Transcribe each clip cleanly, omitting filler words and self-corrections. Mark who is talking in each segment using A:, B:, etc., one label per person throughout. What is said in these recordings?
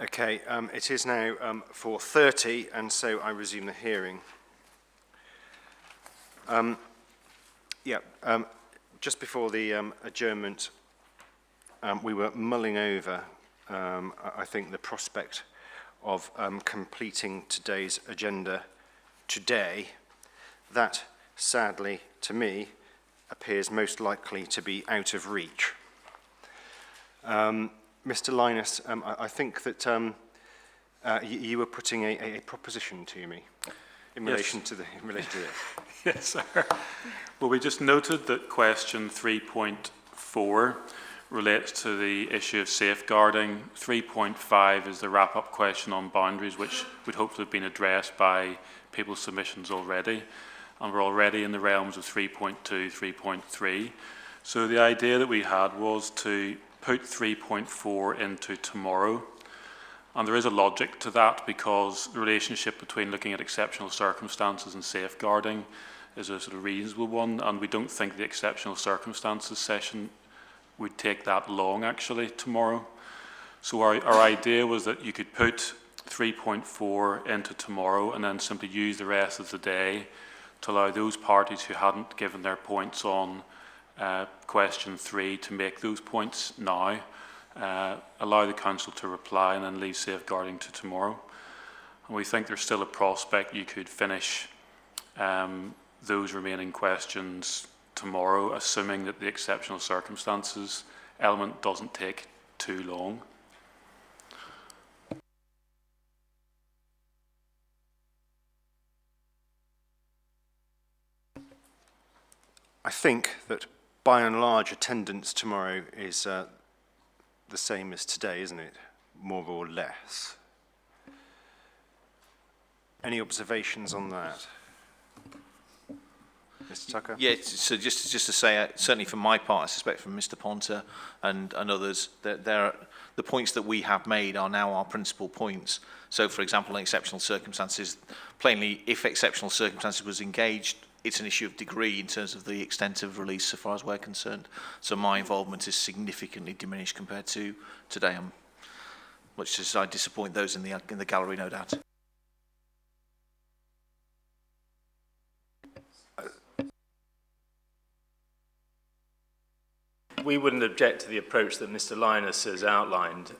A: Okay, it is now 4:30, and so I resume the hearing. Just before the adjournment, we were mulling over, I think, the prospect of completing today's agenda today. That, sadly, to me, appears most likely to be out of reach. Mr. Linus, I think that you were putting a proposition to me in relation to this.
B: Yes, sir. Well, we just noted that question 3.4 relates to the issue of safeguarding. 3.5 is the wrap-up question on boundaries, which would hope to have been addressed by people's submissions already. And we're already in the realms of 3.2, 3.3. So the idea that we had was to put 3.4 into tomorrow. And there is a logic to that, because the relationship between looking at exceptional circumstances and safeguarding is a sort of reasonable one, and we don't think the exceptional circumstances session would take that long, actually, tomorrow. So our idea was that you could put 3.4 into tomorrow and then simply use the rest of the day to allow those parties who hadn't given their points on question 3 to make those points now, allow the Council to reply, and then leave safeguarding to tomorrow. And we think there's still a prospect you could finish those remaining questions tomorrow, assuming that the exceptional circumstances element doesn't take too long.
A: I think that by and large attendance tomorrow is the same as today, isn't it? More or less. Any observations on that? Mr. Tucker?
C: Yeah, so just to say, certainly from my part, I suspect from Mr. Ponter and others, that the points that we have made are now our principal points. So, for example, in exceptional circumstances, plainly, if exceptional circumstances was engaged, it's an issue of degree in terms of the extent of release, so far as we're concerned. So my involvement is significantly diminished compared to today. Much as I disappoint those in the gallery, no doubt.
D: We wouldn't object to the approach that Mr. Linus has outlined.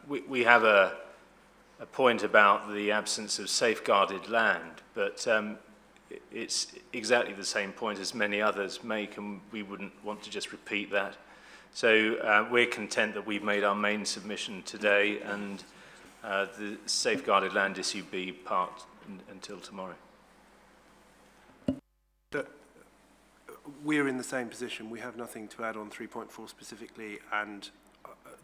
D: We have a point about the absence of safeguarded land, but it's exactly the same point as many others make, and we wouldn't want to just repeat that. So we're content that we've made our main submission today, and the safeguarded land issue be parked until tomorrow.
E: We're in the same position. We have nothing to add on 3.4 specifically, and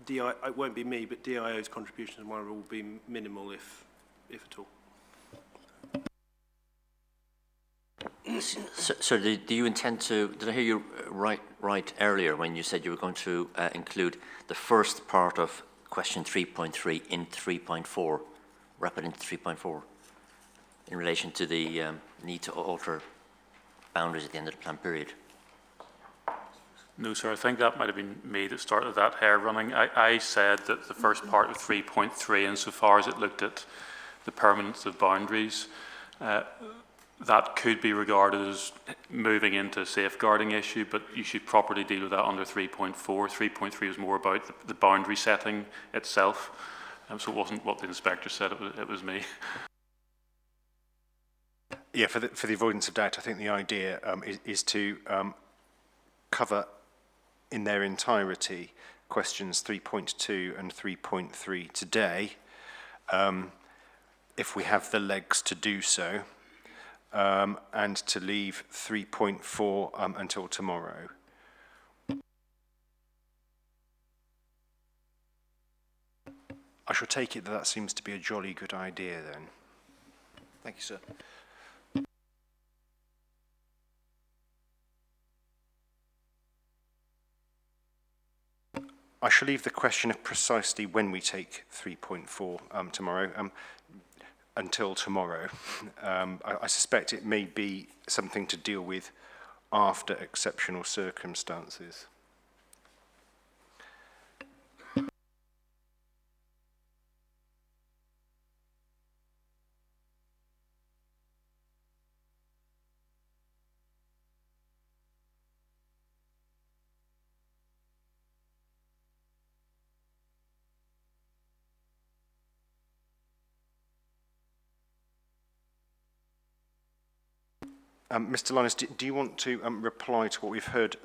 E: it won't be me, but DIO's contribution tomorrow will be minimal, if at all.
F: So do you intend to, did I hear you right earlier when you said you were going to include the first part of question 3.3 in 3.4, wrap it into 3.4, in relation to the need to alter boundaries at the end of the plan period?
B: No, sir, I think that might have been me that started that hair running. I said that the first part of 3.3, insofar as it looked at the permanence of boundaries, that could be regarded as moving into a safeguarding issue, but you should properly deal with that under 3.4. 3.3 was more about the boundary setting itself, so it wasn't what the inspector said, it was me.
A: Yeah, for the avoidance of doubt, I think the idea is to cover in their entirety questions 3.2 and 3.3 today, if we have the legs to do so, and to leave 3.4 until tomorrow. I shall take it that seems to be a jolly good idea then.
C: Thank you, sir.
A: I shall leave the question of precisely when we take 3.4 tomorrow until tomorrow. I suspect it may be something to deal with after exceptional circumstances. Mr. Linus, do you want to reply to what we've heard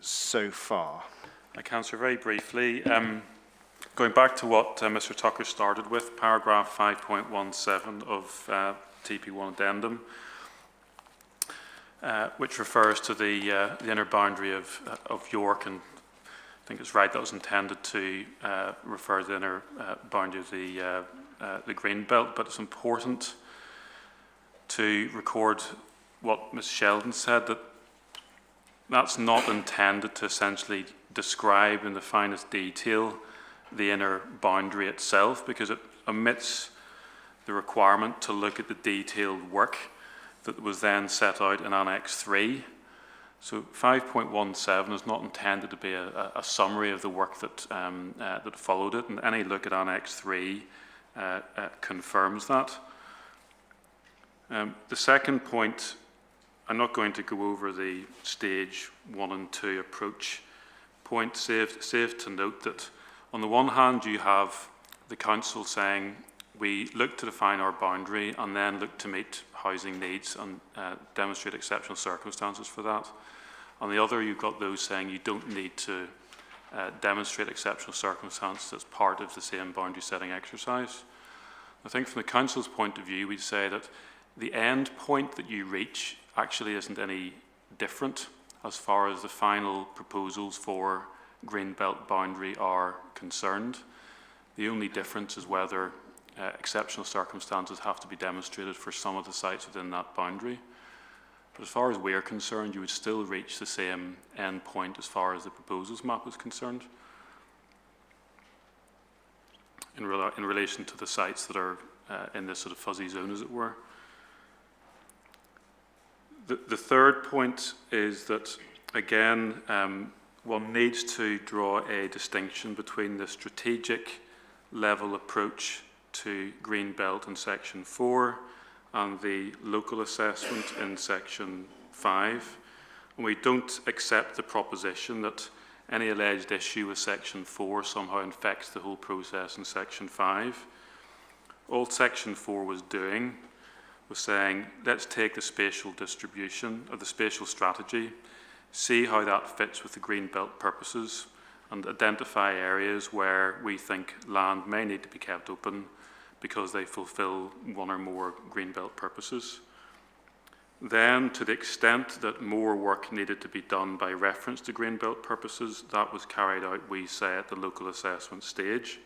A: so far?
B: I can, sir, very briefly. Going back to what Mr. Tucker started with, paragraph 5.17 of TP1 addendum, which refers to the inner boundary of York, and I think it's right that was intended to refer to the inner boundary of the green belt, but it's important to record what Ms. Sheldon said, that that's not intended to essentially describe in the finest detail the inner boundary itself, because it omits the requirement to look at the detailed work that was then set out in Annex 3. So 5.17 is not intended to be a summary of the work that, that followed it, and any look at Annex 3 confirms that. The second point, I'm not going to go over the stage 1 and 2 approach point, save to note that on the one hand you have the council saying we look to define our boundary and then look to meet housing needs and demonstrate exceptional circumstances for that. On the other, you've got those saying you don't need to demonstrate exceptional circumstances as part of the same boundary setting exercise. I think from the council's point of view, we'd say that the end point that you reach actually isn't any different as far as the final proposals for green belt boundary are concerned. The only difference is whether exceptional circumstances have to be demonstrated for some of the sites within that boundary. But as far as we're concerned, you would still reach the same end point as far as the proposals map is concerned in relation to the sites that are in this sort of fuzzy zone, as it were. The third point is that, again, one needs to draw a distinction between the strategic level approach to green belt in section 4 and the local assessment in section 5. And we don't accept the proposition that any alleged issue with section 4 somehow infects the whole process in section 5. All section 4 was doing was saying, let's take the spatial distribution of the spatial strategy, see how that fits with the green belt purposes, and identify areas where we think land may need to be kept open because they fulfill one or more green belt purposes. Then, to the extent that more work needed to be done by reference to green belt purposes, that was carried out, we say, at the local assessment stage.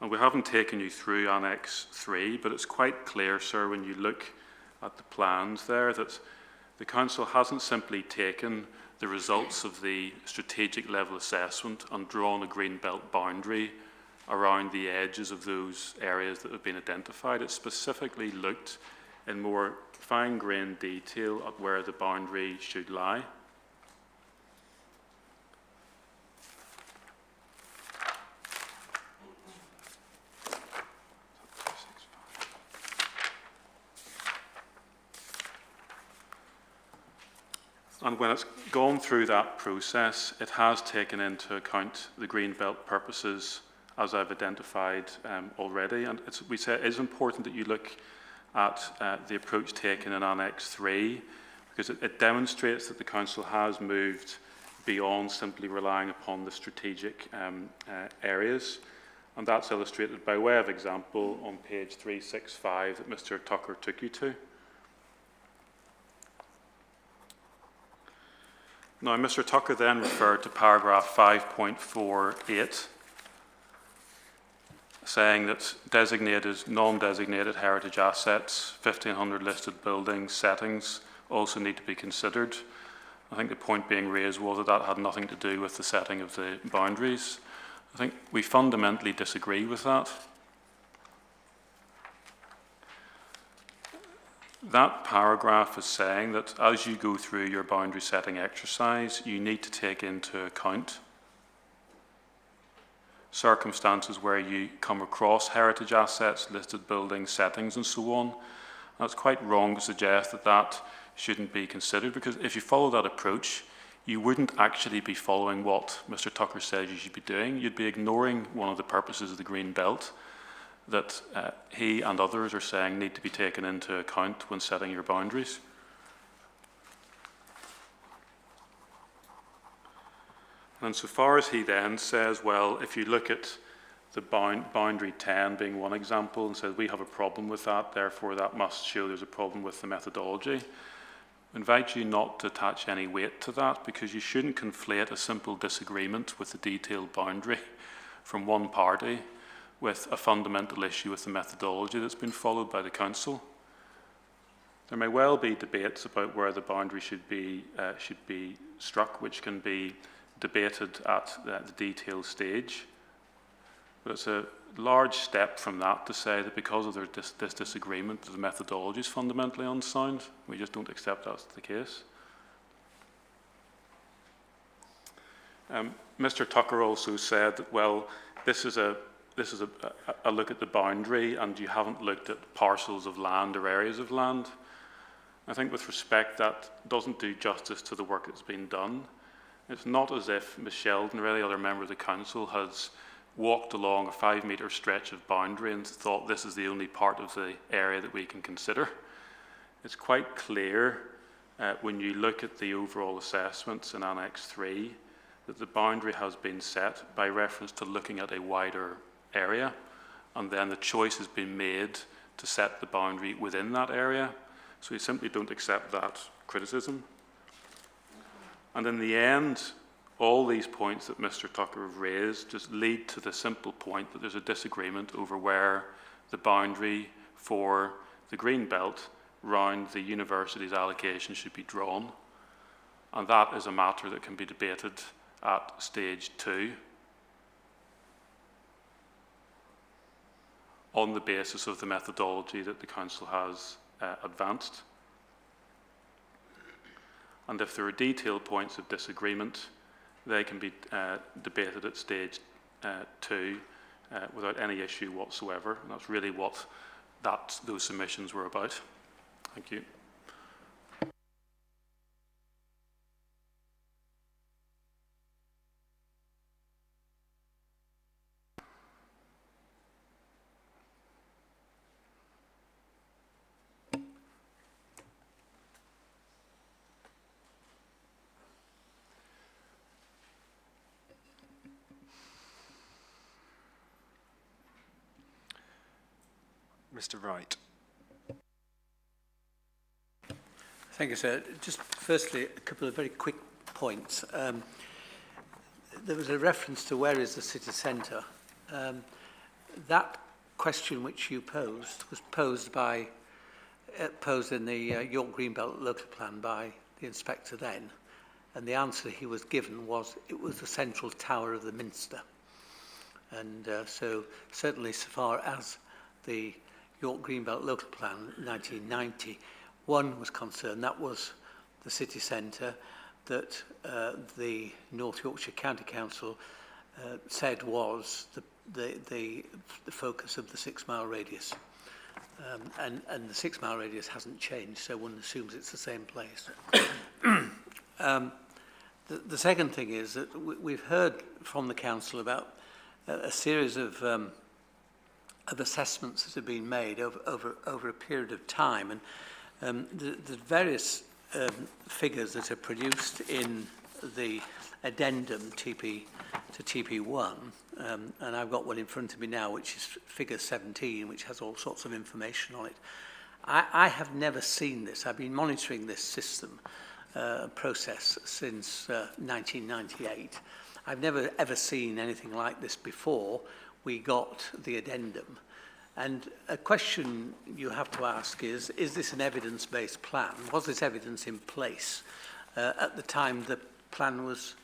B: And we haven't taken you through Annex 3, but it's quite clear, sir, when you look at the plans there, that the council hasn't simply taken the results of the strategic level assessment and drawn a green belt boundary around the edges of those areas that have been identified. It specifically looked in more fine-grained detail at where the boundary should lie. And when it's gone through that process, it has taken into account the green belt purposes as I've identified already. And we say it is important that you look at the approach taken in Annex 3, because it demonstrates that the council has moved beyond simply relying upon the strategic areas. And that's illustrated by way of example on page 365 that Mr. Tucker took you to. Now, Mr. Tucker then referred to paragraph 5.48, saying that designated, non-designated heritage assets, 1,500 listed buildings, settings, also need to be considered. I think the point being raised was that that had nothing to do with the setting of the boundaries. I think we fundamentally disagree with that. That paragraph is saying that as you go through your boundary setting exercise, you need to take into account circumstances where you come across heritage assets, listed buildings, settings, and so on. And it's quite wrong to suggest that that shouldn't be considered, because if you follow that approach, you wouldn't actually be following what Mr. Tucker says you should be doing. You'd be ignoring one of the purposes of the green belt. that he and others are saying need to be taken into account when setting your boundaries. And so far as he then says, well, if you look at the boundary 10 being one example and says we have a problem with that, therefore that must show there's a problem with the methodology, I invite you not to attach any weight to that, because you shouldn't conflate a simple disagreement with the detailed boundary from one party with a fundamental issue with the methodology that's been followed by the council. There may well be debates about where the boundary should be struck, which can be debated at the detail stage. But it's a large step from that to say that because of this disagreement, the methodology is fundamentally unsound. We just don't accept that's the case. Mr. Tucker also said that, well, this is a look at the boundary and you haven't looked at parcels of land or areas of land. I think with respect, that doesn't do justice to the work that's been done. It's not as if Ms. Sheldon or any other member of the council has walked along a 5-metre stretch of boundary and thought this is the only part of the area that we can consider. It's quite clear when you look at the overall assessments in Annex 3 that the boundary has been set by reference to looking at a wider area, and then the choice has been made to set the boundary within that area. So we simply don't accept that criticism. And in the end, all these points that Mr. Tucker have raised just lead to the simple point that there's a disagreement over where the boundary for the green belt round the university's allocation should be drawn. And that is a matter that can be debated at stage 2 on the basis of the methodology that the council has advanced. And if there are detailed points of disagreement, they can be debated at stage 2 without any issue whatsoever. And that's really what those submissions were about. Thank you.
A: Mr. Wright.
G: Thank you, sir. Just firstly, a couple of very quick points. There was a reference to where is the city centre. That question which you posed was posed in the York Greenbelt local plan by the inspector then, and the answer he was given was it was the central tower of the Minster. And so certainly so far as the York Greenbelt local plan 1991 was concerned, that was the city centre that the North Yorkshire County Council said was the focus of the 6-mile radius. And the 6-mile radius hasn't changed, so one assumes it's the same place. The second thing is that we've heard from the council about a series of assessments that have been made over a period of time, and the various figures that are produced in the addendum to TP1, and I've got one in front of me now, which is figure 17, which has all sorts of information on it. I have never seen this. I've been monitoring this system process since 1998. I've never ever seen anything like this before we got the addendum. And a question you have to ask is this an evidence-based plan? Was this evidence in place at the time the plan was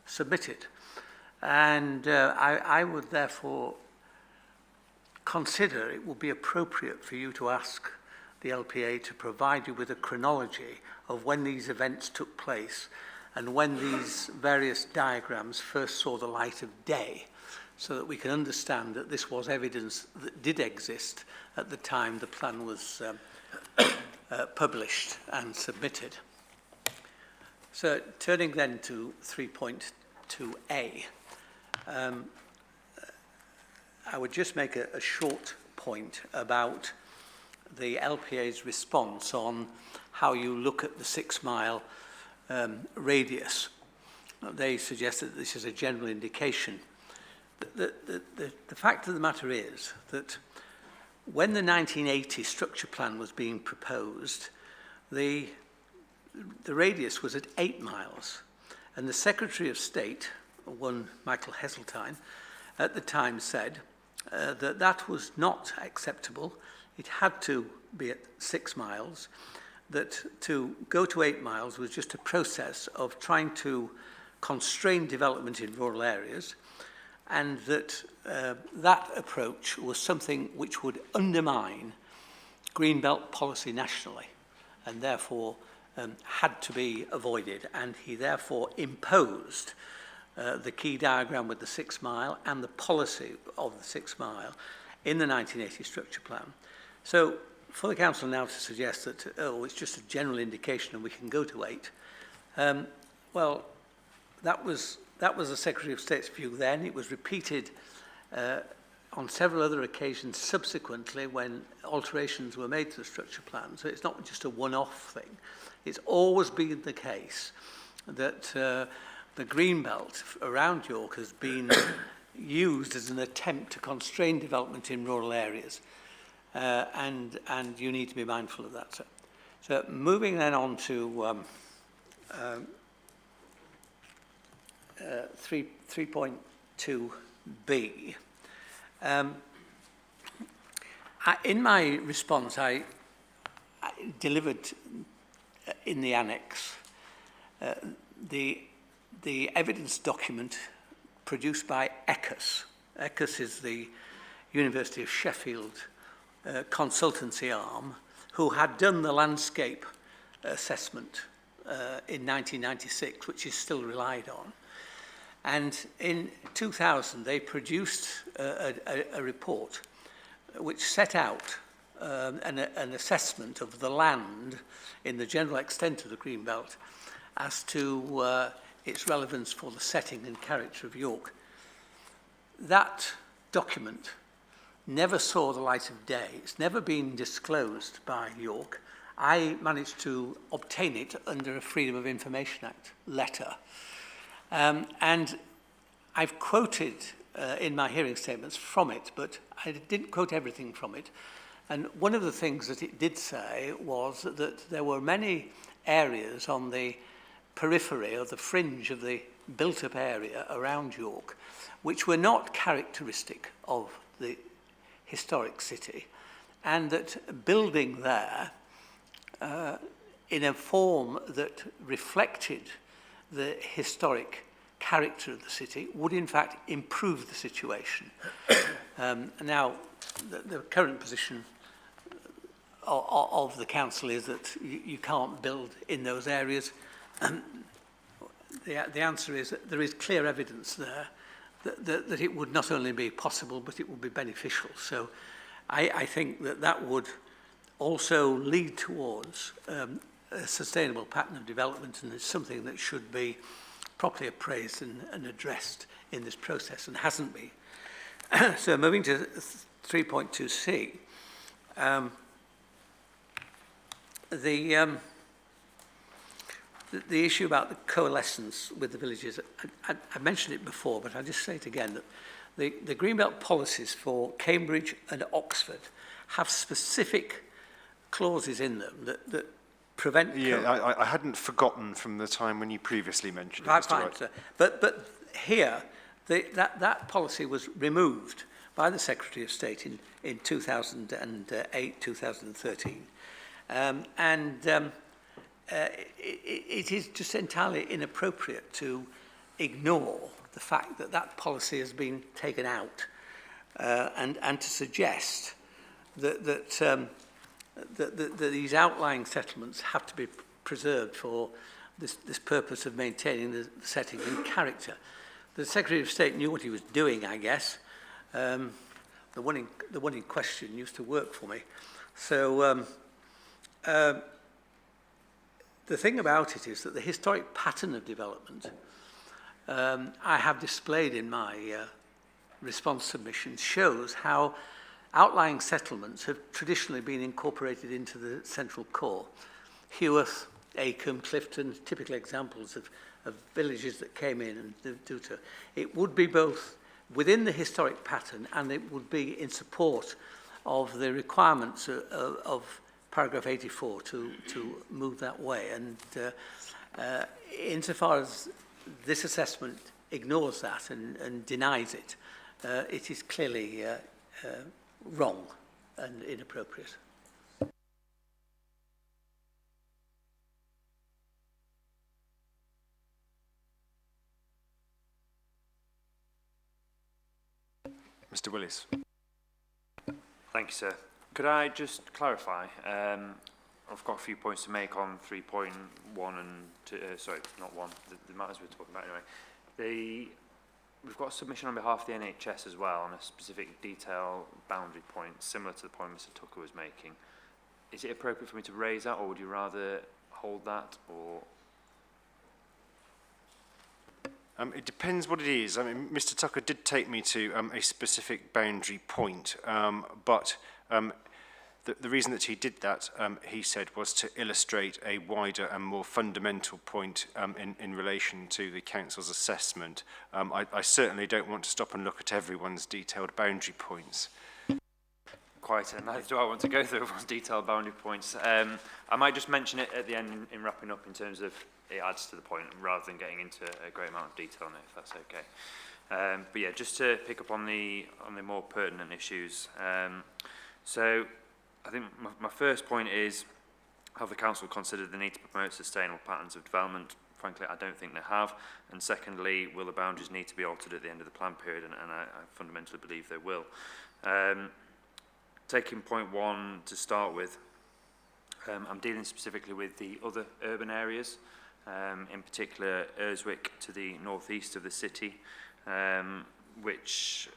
G: submitted? And I would therefore consider it would be appropriate for you to ask the LPA to provide you with a chronology of when these events took place and when these various diagrams first saw the light of day, so that we can understand that this was evidence that did exist at the time the plan was published and submitted. So turning then to 3.2a, I would just make a short point about the LPA's response on how you look at the 6 mile radius. They suggested that this is a general indication. The fact of the matter is that when the 1980 structure plan was being proposed, the radius was at 8 miles. And the Secretary of State, one Michael Heseltine, at the time said that that was not acceptable. It had to be at 6 miles, that to go to 8 miles was just a process of trying to constrain development in rural areas, and that that approach was something which would undermine Greenbelt policy nationally, and therefore had to be avoided. And he therefore imposed the key diagram with the 6 mile and the policy of the 6 mile in the 1980 structure plan. So for the council now to suggest that, oh, it's just a general indication and we can go to 8, well, that was the Secretary of State's view then. It was repeated on several other occasions subsequently when alterations were made to the structure plan. So it's not just a one-off thing. It's always been the case that the green belt around York has been used as an attempt to constrain development in rural areas. And you need to be mindful of that. So moving then on to 3.2b. In my response, I delivered in the annex the evidence document produced by ECCAS. ECCAS is the University of Sheffield consultancy arm, who had done the landscape assessment in 1996, which is still relied on. And in 2000, they produced a report which set out an assessment of the land in the general extent of the Greenbelt as to its relevance for the setting and character of York. That document never saw the light of day. It's never been disclosed by York. I managed to obtain it under a Freedom of Information Act letter. And I've quoted in my hearing statements from it, but I didn't quote everything from it. And one of the things that it did say was that there were many areas on the periphery or the fringe of the built-up area around York which were not characteristic of the historic city, and that building there in a form that reflected the historic character of the city would in fact improve the situation. Now, the current position of the council is that you can't build in those areas. The answer is that there is clear evidence there that it would not only be possible, but it would be beneficial. So I think that would also lead towards a sustainable pattern of development, and it's something that should be properly appraised and addressed in this process, and hasn't been. So moving to 3.2c, the issue about the coalescence with the villages, I mentioned it before, but I'll just say it again, that the Greenbelt policies for Cambridge and Oxford have specific clauses in them that prevent...
A: Yeah, I hadn't forgotten from the time when you previously mentioned it, Mr. Wright.
G: But here, that policy was removed by the Secretary of State in 2008, 2013. It is just entirely inappropriate to ignore the fact that that policy has been taken out and to suggest that these outlying settlements have to be preserved for this purpose of maintaining the setting and character. The Secretary of State knew what he was doing, I guess. The one in question used to work for me. So the thing about it is that the historic pattern of development I have displayed in my response submission shows how outlying settlements have traditionally been incorporated into the central core. Heworth, Acomb, Clifton, typical examples of villages that came in and do so. It would be both within the historic pattern and it would be in support of the requirements of paragraph 84 to move that way. And insofar as this assessment ignores that and denies it, it is clearly wrong and inappropriate.
A: Mr. Willis.
H: Thank you, sir. Could I just clarify? I've got a few points to make on 3.1 and sorry, not one, the matters we're talking about anyway. We've got a submission on behalf of the NHS as well on a specific detail boundary point, similar to the point Mr. Tucker was making. Is it appropriate for me to raise that, or would you rather hold that, or?
A: It depends what it is. I mean, Mr. Tucker did take me to a specific boundary point, but the reason that he did that, he said, was to illustrate a wider and more fundamental point in relation to the council's assessment. I certainly don't want to stop and look at everyone's detailed boundary points.
H: Quite, and neither do I want to go through everyone's detailed boundary points. I might just mention it at the end in wrapping up in terms of it adds to the point rather than getting into a great amount of detail on it, if that's okay. But yeah, just to pick up on the more pertinent issues. So I think my first point is, have the council considered the need to promote sustainable patterns of development? Frankly, I don't think they have. And secondly, will the boundaries need to be altered at the end of the plan period? And I fundamentally believe they will. Taking point one to start with, I'm dealing specifically with the other urban areas, in particular Urswick to the northeast of the city, which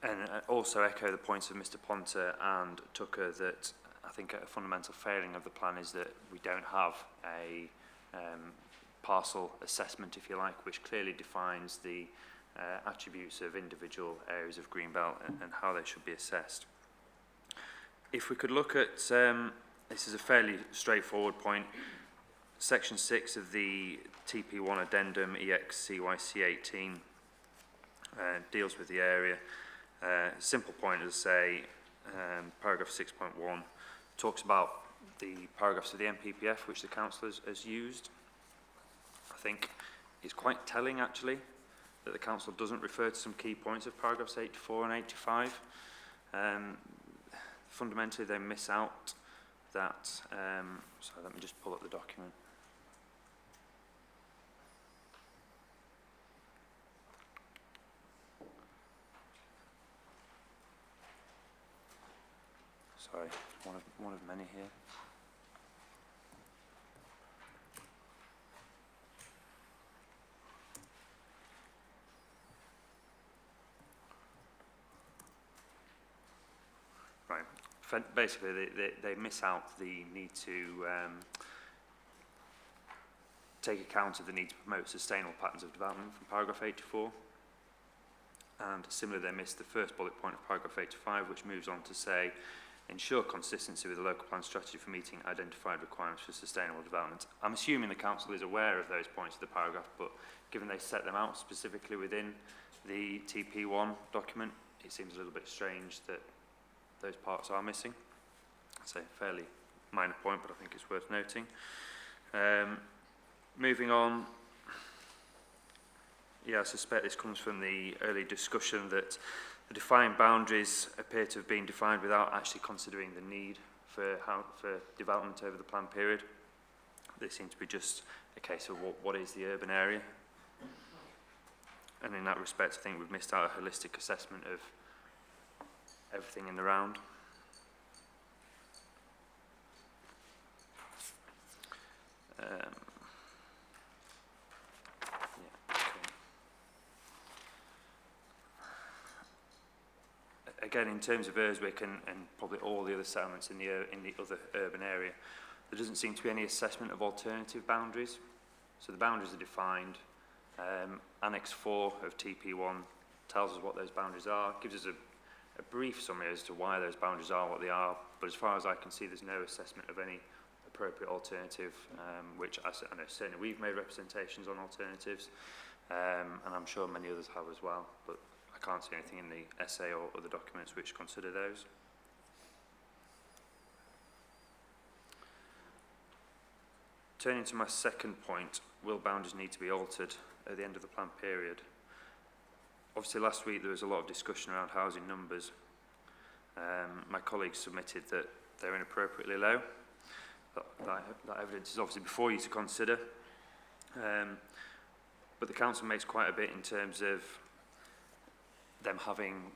H: and also echo the points of Mr. Ponter and Tucker that I think a fundamental failing of the plan is that we don't have a parcel assessment, if you like, which clearly defines the attributes of individual areas of Greenbelt and how they should be assessed. If we could look at, this is a fairly straightforward point, section 6 of the TP1 addendum EXCYC 18 deals with the area. Simple point is, say, paragraph 6.1 talks about the paragraphs of the MPPF which the council has used. I think it's quite telling actually that the council doesn't refer to some key points of paragraphs 84 and 85. Fundamentally they miss out that, so let me just pull up the document. Sorry, one of many here. Right. Basically, they miss out the need to take account of the need to promote sustainable patterns of development from paragraph 84. And similarly, they miss the first bullet point of paragraph 85, which moves on to say, ensure consistency with the local plan strategy for meeting identified requirements for sustainable development. I'm assuming the council is aware of those points of the paragraph, but given they set them out specifically within the TP1 document, it seems a little bit strange that those parts are missing. It's a fairly minor point, but I think it's worth noting. Moving on, yeah, I suspect this comes from the early discussion that the defined boundaries appear to have been defined without actually considering the need for development over the plan period. They seem to be just a case of what is the urban area. And in that respect, I think we've missed out a holistic assessment of everything in the round. Again, in terms of Urswick and probably all the other settlements in the other urban area, there doesn't seem to be any assessment of alternative boundaries. So the boundaries are defined. Annex 4 of TP1 tells us what those boundaries are, gives us a brief summary as to why those boundaries are what they are, but as far as I can see, there's no assessment of any appropriate alternative, which I know certainly we've made representations on alternatives, and I'm sure many others have as well, but I can't see anything in the essay or other documents which consider those. Turning to my second point, will boundaries need to be altered at the end of the plan period? Obviously last week there was a lot of discussion around housing numbers. My colleagues submitted that they're inappropriately low. That evidence is obviously before you to consider. But the council makes quite a bit in terms of them having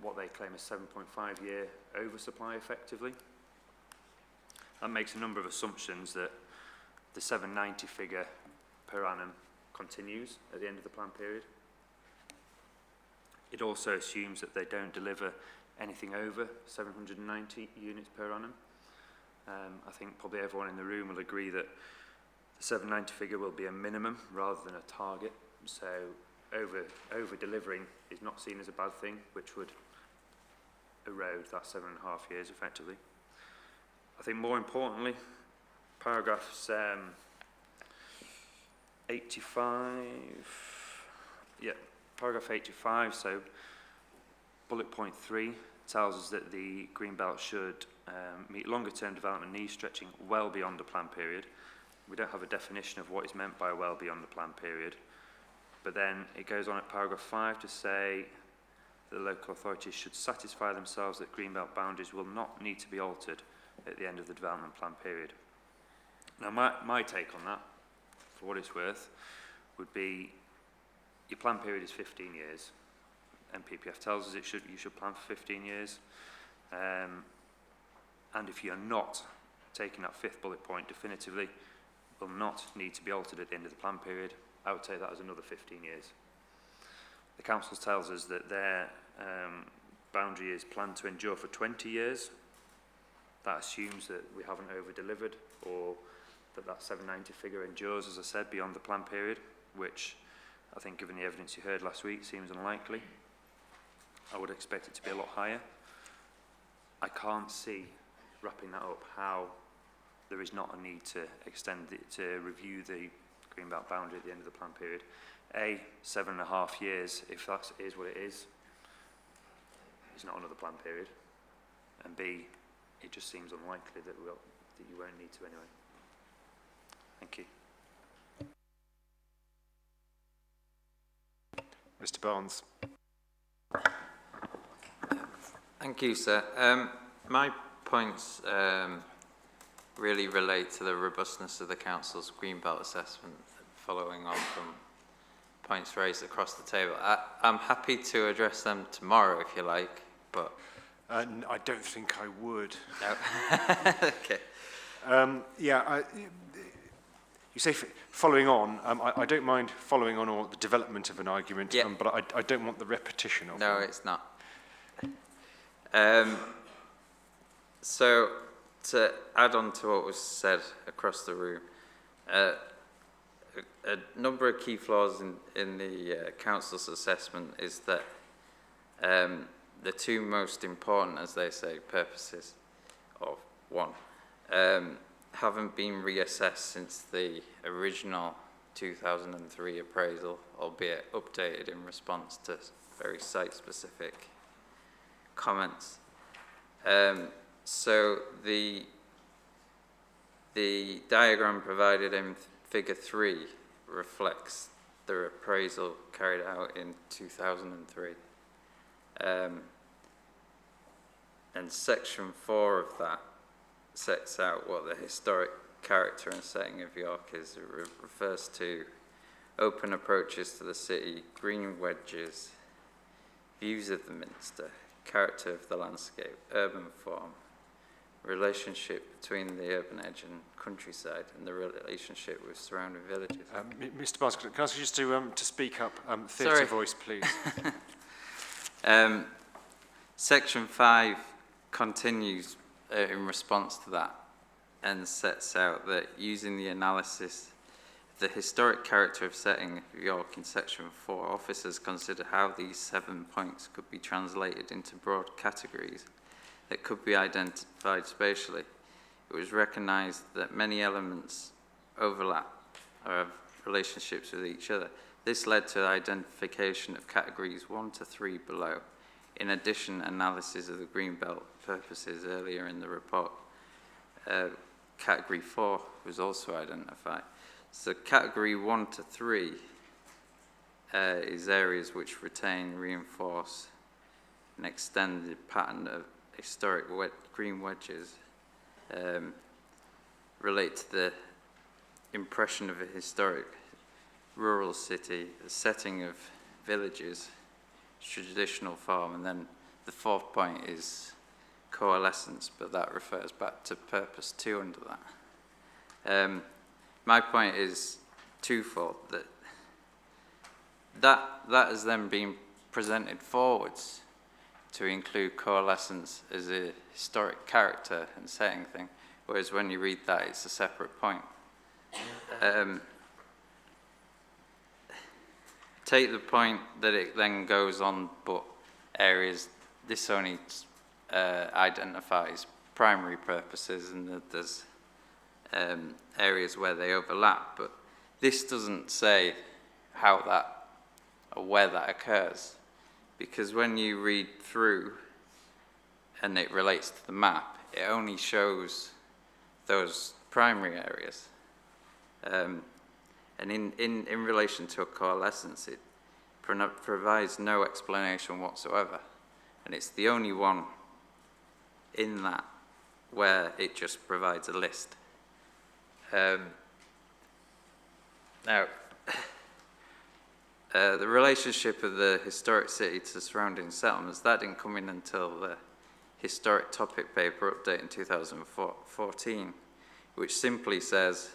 H: what they claim a 7.5-year oversupply effectively. That makes a number of assumptions that the 790 figure per annum continues at the end of the plan period. It also assumes that they don't deliver anything over 790 units per annum. I think probably everyone in the room will agree that the 790 figure will be a minimum rather than a target. So over delivering is not seen as a bad thing, which would erode that 7.5 years effectively. I think more importantly, paragraphs 85, paragraph 85, so bullet point 3 tells us that the Greenbelt should meet longer term development needs stretching well beyond the plan period. We don't have a definition of what is meant by well beyond the plan period, but then it goes on at paragraph 5 to say that the local authorities should satisfy themselves that Greenbelt boundaries will not need to be altered at the end of the development plan period. Now my take on that, for what it's worth, would be your plan period is 15 years. NPPF tells us you should plan for 15 years. And if you're not taking that fifth bullet point definitively, will not need to be altered at the end of the plan period, I would take that as another 15 years. The council tells us that their boundary is planned to endure for 20 years. That assumes that we haven't over-delivered, or that 790 figure endures, as I said, beyond the plan period, which I think, given the evidence you heard last week, seems unlikely. I would expect it to be a lot higher. I can't see, wrapping that up, how there is not a need to to review the Greenbelt boundary at the end of the plan period. A, 7.5 years, if that is what it is not another plan period. And B, it just seems unlikely that you won't need to anyway. Thank you.
A: Mr. Barnes.
I: Thank you, sir. My points really relate to the robustness of the council's Greenbelt assessment, following on from points raised across the table. I'm happy to address them tomorrow if you like, but...
A: I don't think I would.
I: No. Okay.
A: You say following on. I don't mind following on or the development of an argument,
I: yeah.
A: But I don't want the repetition of it.
I: No, it's not. So, to add on to what was said across the room, a number of key flaws in the council's assessment is that the two most important, as they say, purposes of one, haven't been reassessed since the original 2003 appraisal, albeit updated in response to very site-specific comments. So the diagram provided in figure 3 reflects the appraisal carried out in 2003. And section 4 of that sets out what the historic character and setting of York is. It refers to open approaches to the city, green wedges, views of the Minster, character of the landscape, urban form, relationship between the urban edge and countryside, and the relationship with surrounding villages.
A: Mr. Barnes, can I ask you just to speak up, theatre
I: Sorry.
A: voice, please?
I: Section 5 continues in response to that and sets out that using the analysis the historic character of setting of York in section 4, officers consider how these 7 points could be translated into broad categories that could be identified spatially. It was recognised that many elements overlap or have relationships with each other. This led to the identification of categories 1 to 3 below. In addition, analysis of the Greenbelt purposes earlier in the report. Category 4 was also identified. So category 1 to 3 is areas which retain, reinforce, an extended pattern of historic green wedges, relate to the impression of a historic rural city, the setting of villages, traditional farm, and then the 4th point is coalescence, but that refers back to purpose 2 under that. My point is twofold, that has then been presented forwards to include coalescence as a historic character and setting thing, whereas when you read that, it's a separate point. Take the point that it then goes on, but areas, this only identifies primary purposes, and that there's areas where they overlap, but this doesn't say how that or where that occurs, because when you read through and it relates to the map, it only shows those primary areas. And in relation to a coalescence, it provides no explanation whatsoever, and it's the only one in that where it just provides a list. Now, the relationship of the historic city to the surrounding settlements, that didn't come in until the historic topic paper update in 2014, which simply says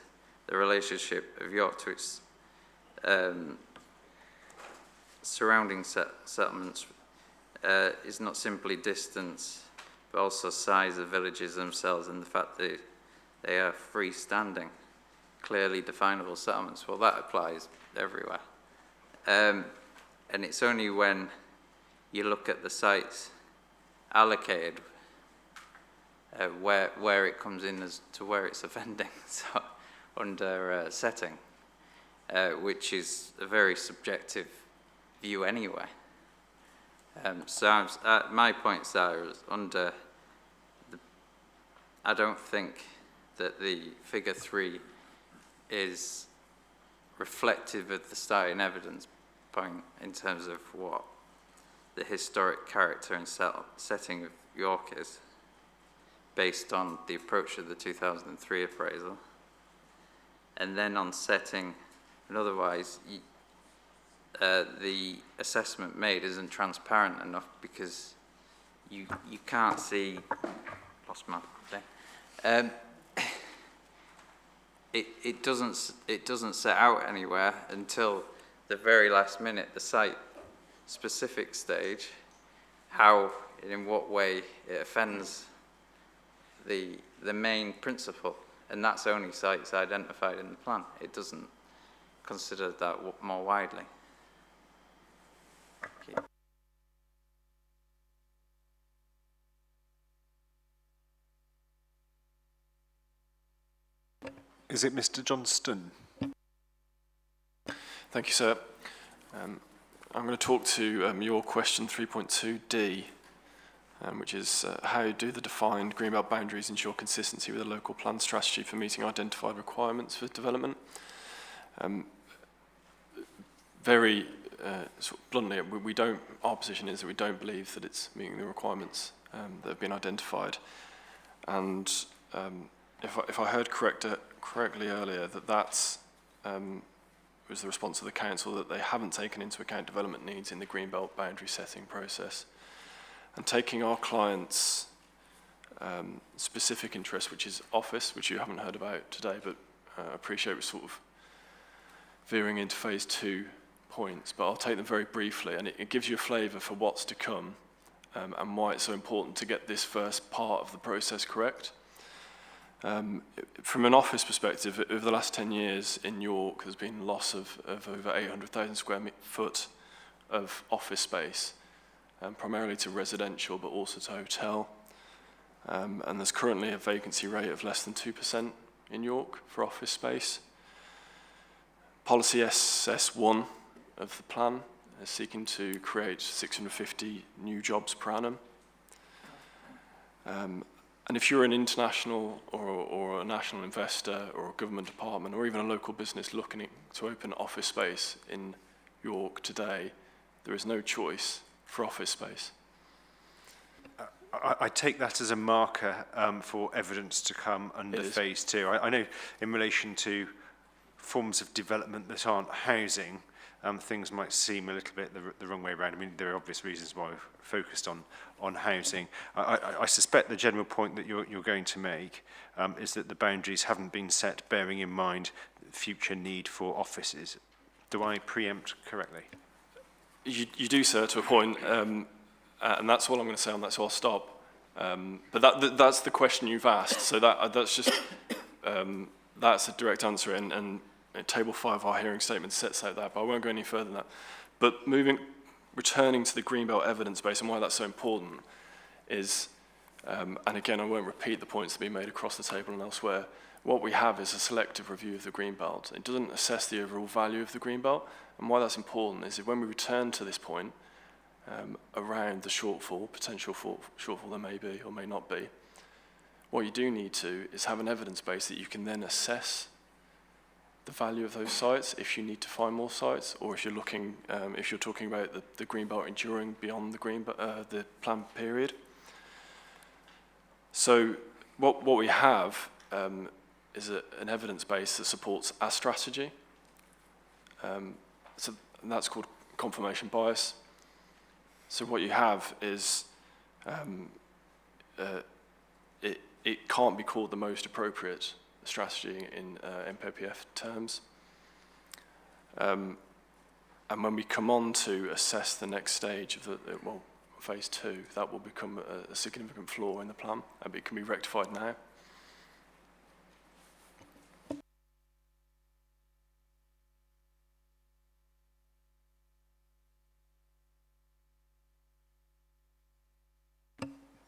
I: the relationship of York to its surrounding settlements is not simply distance, but also size of villages themselves and the fact that they are freestanding, clearly definable settlements. Well, that applies everywhere. And it's only when you look at the sites allocated where it comes in as to where it's offending, so under setting, which is a very subjective view anyway. So my points are under I don't think that the figure 3 is reflective of the starting evidence point in terms of what the historic character and setting of York is, based on the approach of the 2003 appraisal. And then on setting, and otherwise, the assessment made isn't transparent enough, because you can't see, lost my thing. It doesn't set out anywhere until the very last minute, the site specific stage, how and in what way it offends the main principle, and that's only sites identified in the plan. It doesn't consider that more widely. Thank you.
J: Is it Mr. Johnston?
K: Thank you, sir. I'm going to talk to your question 3.2D, which is how do the defined Greenbelt boundaries ensure consistency with the local plan strategy for meeting identified requirements for development? Very sort of bluntly, our position is that we don't believe that it's meeting the requirements that have been identified. And if I heard correctly earlier, that's was the response of the council, that they haven't taken into account development needs in the Greenbelt boundary setting process. And taking our clients' specific interest, which is office, which you haven't heard about today, but I appreciate we're sort of veering into phase 2 points, but I'll take them very briefly, and it gives you a flavour for what's to come and why it's so important to get this first part of the process correct. From an office perspective, over the last 10 years in York, there's been loss of over 800,000 square foot of office space, primarily to residential, but also to hotel. And there's currently a vacancy rate of less than 2% in York for office space. Policy SS1 of the plan is seeking to create 650 new jobs per annum. And if you're an international or a national investor or a government department or even a local business looking to open office space in York today, there is no choice for office space.
A: I take that as a marker for evidence to come under phase 2. I know in relation to forms of development that aren't housing, things might seem a little bit the wrong way around. I mean, there are obvious reasons why we've focused on housing. I suspect the general point that you're going to make is that the boundaries haven't been set bearing in mind the future need for offices. Do I preempt correctly?
K: You do, sir, to a point, and that's all I'm going to say on that, so I'll stop. But that's the question you've asked, so that's just, that's a direct answer, and Table 5 of our hearing statement sets out that, but I won't go any further than that. But returning to the Greenbelt evidence base and why that's so important is, and again, I won't repeat the points that have been made across the table and elsewhere, what we have is a selective review of the Greenbelt. It doesn't assess the overall value of the Greenbelt, and why that's important is that when we return to this point, around the shortfall, potential shortfall there may be or may not be, what you do need to is have an evidence base that you can then assess the value of those sites if you need to find more sites, or if you're looking, if you're talking about the Greenbelt enduring beyond the plan period. So what we have is an evidence base that supports our strategy. So that's called confirmation bias. So what you have is it can't be called the most appropriate strategy in MPPF terms. And when we come on to assess the next stage of phase 2, that will become a significant flaw in the plan, and it can be rectified now.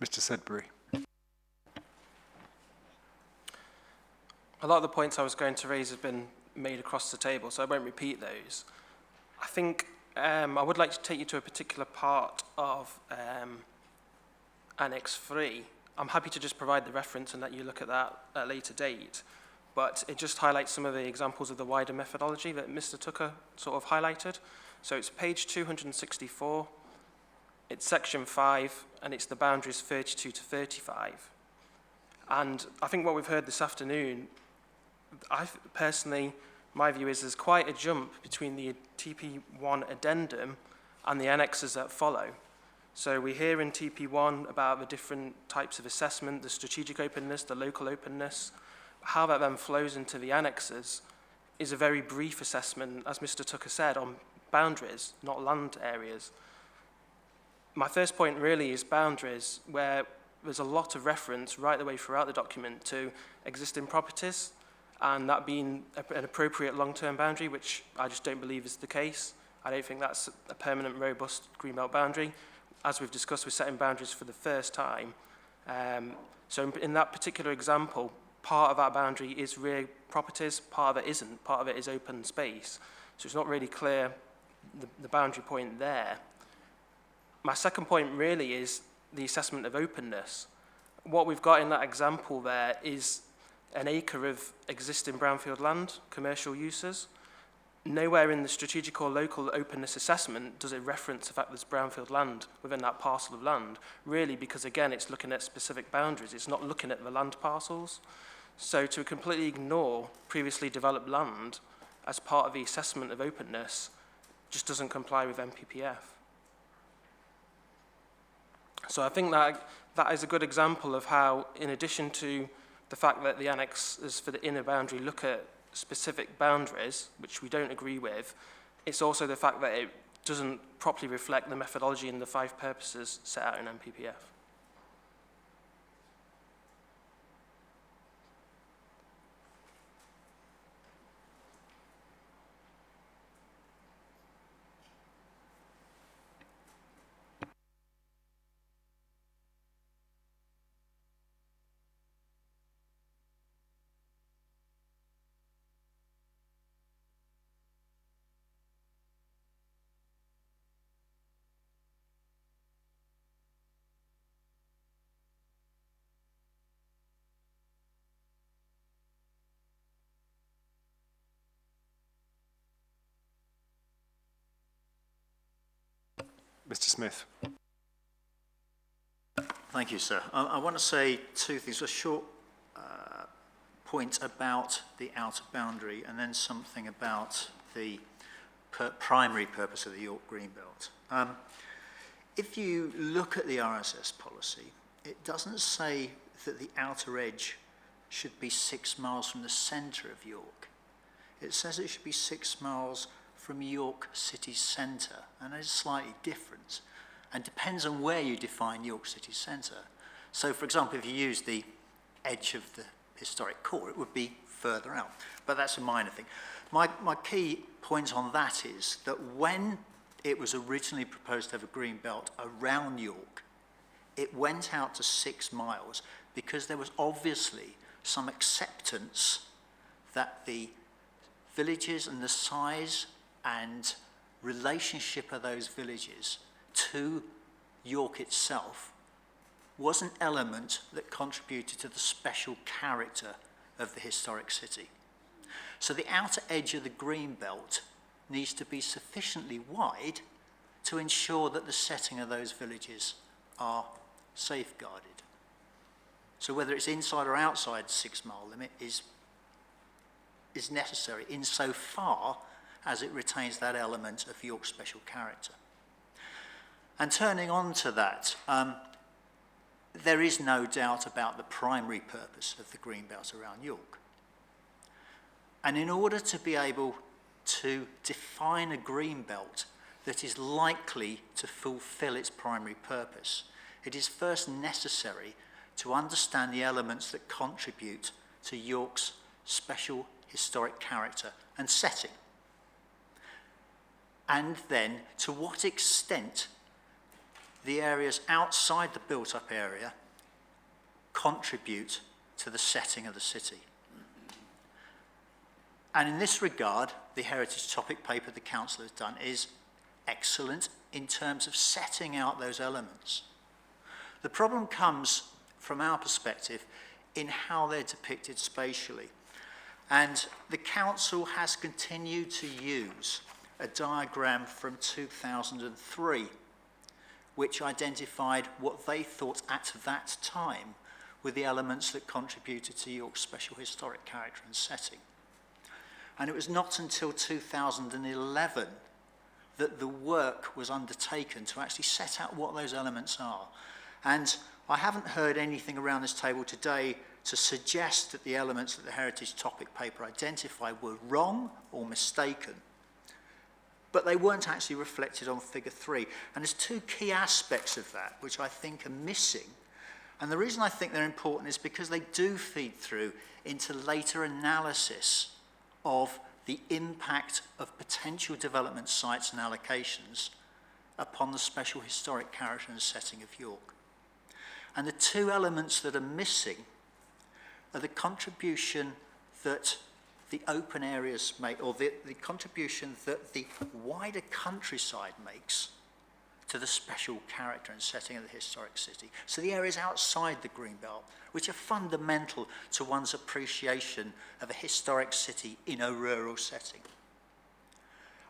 J: Mr. Sedbury.
E: A lot of the points I was going to raise have been made across the table, so I won't repeat those. I think I would like to take you to a particular part of Annex 3. I'm happy to just provide the reference and let you look at that at a later date, but it just highlights some of the examples of the wider methodology that Mr. Tucker sort of highlighted. So it's page 264, it's section 5, and it's the boundaries 32 to 35. And I think what we've heard this afternoon, personally, my view is there's quite a jump between the TP1 addendum and the annexes that follow. So we hear in TP1 about the different types of assessment, the strategic openness, the local openness. How that then flows into the annexes is a very brief assessment, as Mr. Tucker said, on boundaries, not land areas. My first point really is boundaries, where there's a lot of reference right the way throughout the document to existing properties, and that being an appropriate long-term boundary, which I just don't believe is the case. I don't think that's a permanent, robust Greenbelt boundary. As we've discussed, we're setting boundaries for the first time. So in that particular example, part of that boundary is rear properties, part of it isn't, part of it is open space. So it's not really clear the boundary point there. My second point really is the assessment of openness. What we've got in that example there is an acre of existing brownfield land, commercial uses. Nowhere in the strategic or local openness assessment does it reference the fact there's brownfield land within that parcel of land, really because, again, it's looking at specific boundaries. It's not looking at the land parcels. So to completely ignore previously developed land as part of the assessment of openness just doesn't comply with MPPF. So I think that is a good example of how, in addition to the fact that the annexes for the inner boundary look at specific boundaries, which we don't agree with, it's also the fact that it doesn't properly reflect the methodology and the 5 purposes set out in MPPF.
J: Mr. Smith.
L: Thank you, sir. I want to say two things. A short point about the outer boundary and then something about the primary purpose of the York Greenbelt. If you look at the RSS policy, it doesn't say that the outer edge should be 6 miles from the centre of York. It says it should be 6 miles from York city centre, and it's slightly different, and depends on where you define York city centre. So, for example, if you use the edge of the historic core, it would be further out, but that's a minor thing. My key point on that is that when it was originally proposed to have a green belt around York, it went out to 6 miles because there was obviously some acceptance that the villages and the size and relationship of those villages to York itself was an element that contributed to the special character of the historic city. So the outer edge of the green belt needs to be sufficiently wide to ensure that the setting of those villages are safeguarded. So whether it's inside or outside the 6 mile limit is necessary insofar as it retains that element of York's special character. And turning on to that, there is no doubt about the primary purpose of the green belt around York. And in order to be able to define a green belt that is likely to fulfill its primary purpose, it is first necessary to understand the elements that contribute to York's special historic character and setting. And then to what extent the areas outside the built-up area contribute to the setting of the city. And in this regard, the heritage topic paper the council has done is excellent in terms of setting out those elements. The problem comes, from our perspective, in how they're depicted spatially. And the council has continued to use a diagram from 2003, which identified what they thought at that time were the elements that contributed to York's special historic character and setting. And it was not until 2011 that the work was undertaken to actually set out what those elements are. And I haven't heard anything around this table today to suggest that the elements that the heritage topic paper identified were wrong or mistaken. But they weren't actually reflected on figure 3. And there's two key aspects of that which I think are missing. And the reason I think they're important is because they do feed through into later analysis of the impact of potential development sites and allocations upon the special historic character and setting of York. And the two elements that are missing are the contribution that the open areas make, or the contribution that the wider countryside makes to the special character and setting of the historic city. So the areas outside the Greenbelt, which are fundamental to one's appreciation of a historic city in a rural setting.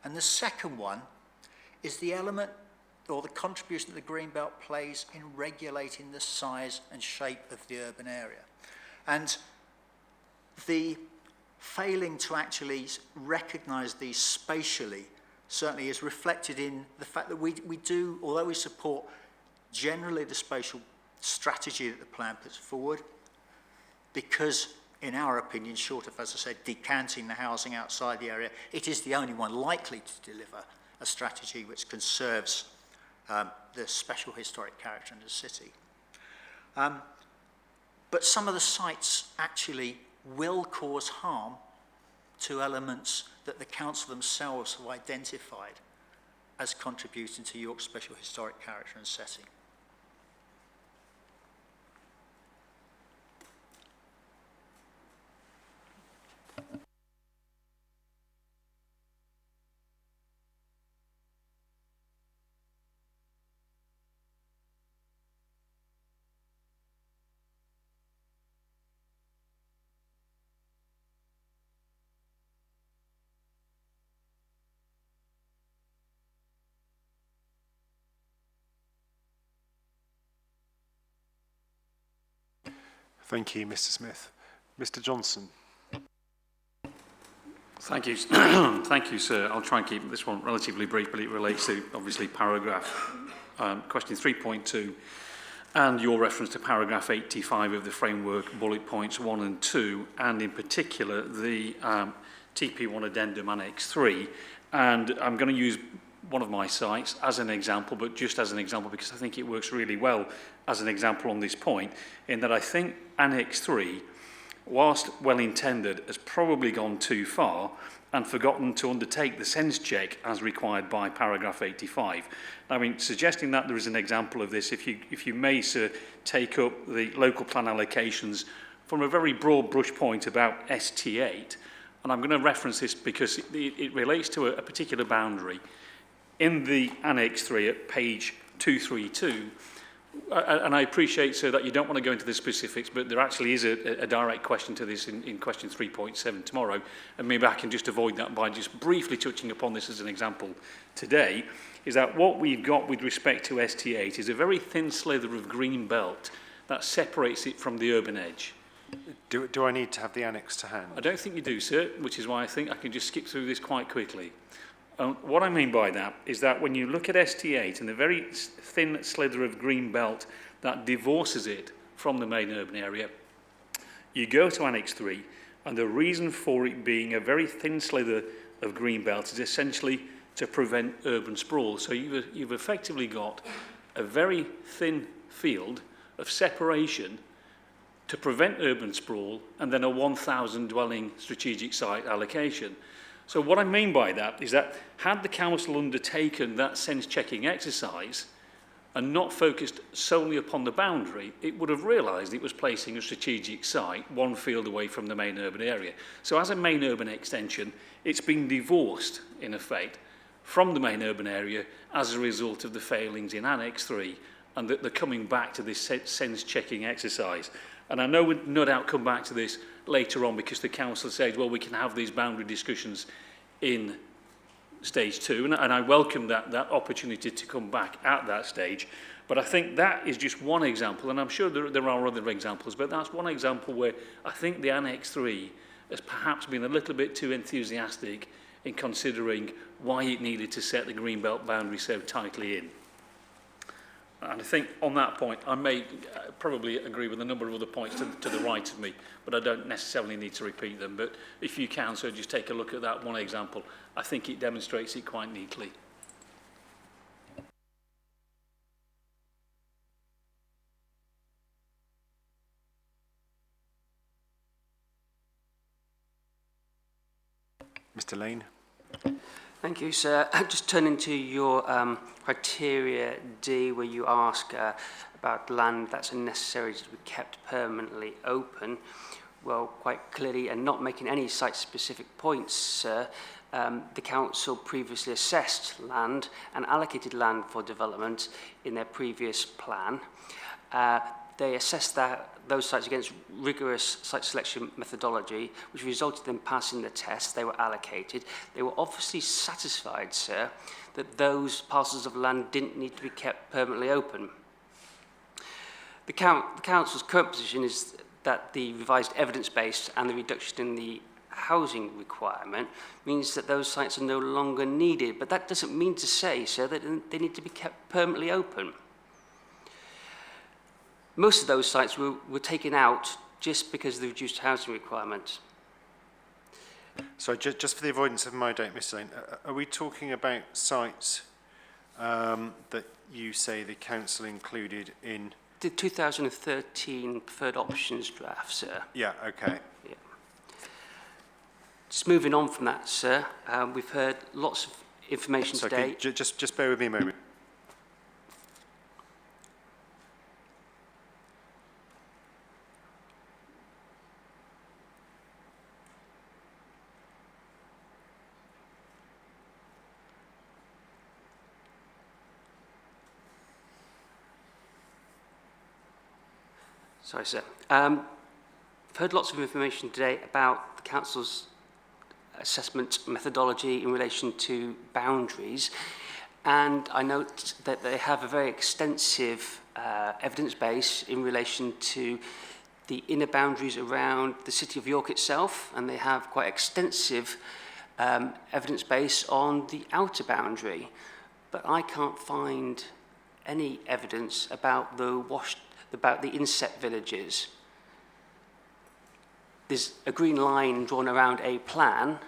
L: And the second one is the element or the contribution that the Greenbelt plays in regulating the size and shape of the urban area. And the failing to actually recognise these spatially certainly is reflected in the fact that we do, although we support generally the spatial strategy that the plan puts forward, because in our opinion, short of, as I said, decanting the housing outside the area, it is the only one likely to deliver a strategy which conserves the special historic character in the city. But some of the sites actually will cause harm to elements that the council themselves have identified as contributing to York's special historic character and setting.
J: Thank you, Mr Smith. Mr Johnson.
M: Thank you. Thank you, sir. I'll try and keep this one relatively brief, but it relates to, obviously, paragraph question 3.2 and your reference to paragraph 85 of the framework, bullet points 1 and 2, and in particular the TP1 addendum annex 3. And I'm going to use one of my sites as an example, but just as an example because I think it works really well as an example on this point, in that I think annex 3, whilst well intended, has probably gone too far and forgotten to undertake the sense check as required by paragraph 85. I mean, suggesting that there is an example of this, if you may, sir, take up the local plan allocations from a very broad brush point about ST8, and I'm going to reference this because it relates to a particular boundary. In the Annex 3 at page 232, and I appreciate, sir, that you don't want to go into the specifics, but there actually is a direct question to this in question 3.7 tomorrow, and maybe I can just avoid that by just briefly touching upon this as an example today, is that what we've got with respect to ST8 is a very thin slither of green belt that separates it from the urban edge.
J: Do I need to have the annex to hand?
M: I don't think you do, sir, which is why I think I can just skip through this quite quickly. What I mean by that is that when you look at ST8 and the very thin slither of green belt that divorces it from the main urban area, you go to Annex 3, and the reason for it being a very thin slither of green belt is essentially to prevent urban sprawl. So you've effectively got a very thin field of separation to prevent urban sprawl, and then a 1,000 dwelling strategic site allocation. So what I mean by that is that had the council undertaken that sense checking exercise and not focused solely upon the boundary, it would have realised it was placing a strategic site one field away from the main urban area. So as a main urban extension, it's been divorced, in effect, from the main urban area as a result of the failings in Annex 3 and that they're coming back to this sense checking exercise. And I know we'll no doubt come back to this later on because the council says, well, we can have these boundary discussions in stage 2, and I welcome that opportunity to come back at that stage. But I think that is just one example, and I'm sure there are other examples, but that's one example where I think the Annex 3 has perhaps been a little bit too enthusiastic in considering why it needed to set the Greenbelt boundary so tightly in. And I think on that point, I may probably agree with a number of other points to the right of me, but I don't necessarily need to repeat them. But if you can, so just take a look at that one example. I think it demonstrates it quite neatly.
J: Mr Lane.
N: Thank you, sir. Just turning to your criteria D, where you ask about land that's unnecessary to be kept permanently open. Well, quite clearly, and not making any site-specific points, sir, the council previously assessed land and allocated land for development in their previous plan. They assessed those sites against rigorous site selection methodology, which resulted in passing the test. They were allocated. They were obviously satisfied, sir, that those parcels of land didn't need to be kept permanently open. The council's current position is that the revised evidence base and the reduction in the housing requirement means that those sites are no longer needed. But that doesn't mean to say, sir, that they need to be kept permanently open. Most of those sites were taken out just because of the reduced housing requirement.
A: So just for the avoidance of my doubt, Mr Lane, are we talking about sites that you say the council included in...
N: The 2013 preferred options draft, sir.
A: Yeah, okay.
N: Yeah. Just moving on from that, sir, we've heard lots of information today.
A: Just bear with me a moment.
N: Sorry, sir. I've heard lots of information today about the council's assessment methodology in relation to boundaries, and I note that they have a very extensive evidence base in relation to the inner boundaries around the City of York itself, and they have quite extensive evidence base on the outer boundary. But I can't find any evidence about the inset villages. There's a green line drawn around a plan,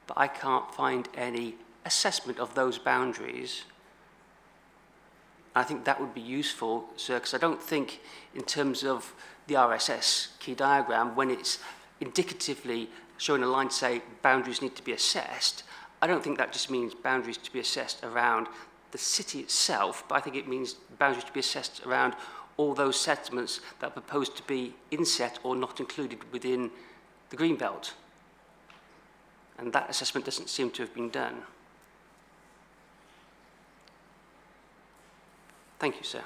N: but I can't find any assessment of those boundaries. I think that would be useful, sir, because I don't think in terms of the RSS key diagram, when it's indicatively showing a line to say boundaries need to be assessed, I don't think that just means boundaries to be assessed around the city itself, but I think it means boundaries to be assessed around all those settlements that are proposed to be inset or not included within the Greenbelt. And that assessment doesn't seem to have been done. Thank you, sir.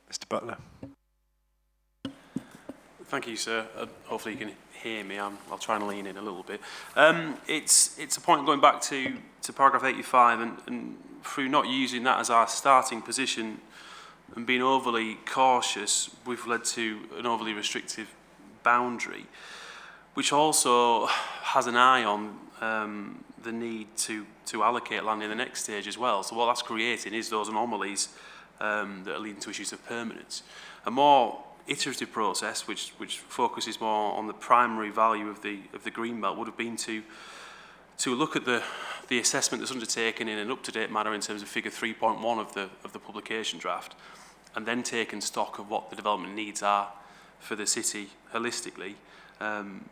J: Mr. Butler.
O: Thank you, sir. Hopefully you can hear me. I'll try and lean in a little bit. It's a point going back to paragraph 85, and through not using that as our starting position and being overly cautious, we've led to an overly restrictive boundary, which also has an eye on the need to allocate land in the next stage as well. So what that's creating is those anomalies that are leading to issues of permanence. A more iterative process, which focuses more on the primary value of the Greenbelt, would have been to look at the assessment that's undertaken in an up-to-date manner in terms of figure 3.1 of the publication draft, and then taken stock of what the development needs are for the city holistically.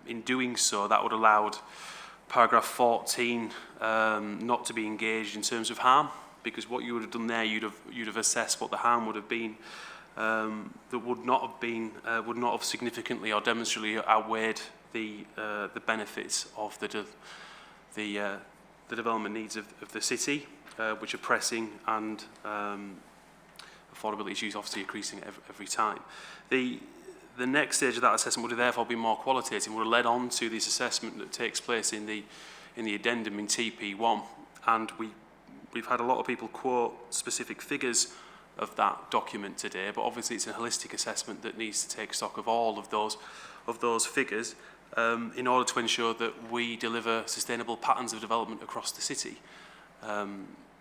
O: In doing so, that would have allowed paragraph 14 not to be engaged in terms of harm, because what you would have done there, you'd have assessed what the harm would have been. That would not have significantly or demonstrably outweighed the benefits of the development needs of the city, which are pressing, and affordability issues obviously increasing every time. The next stage of that assessment would have therefore been more qualitative, would have led on to this assessment that takes place in the addendum in TP1, and we've had a lot of people quote specific figures of that document today, but obviously it's a holistic assessment that needs to take stock of all of those figures in order to ensure that we deliver sustainable patterns of development across the city.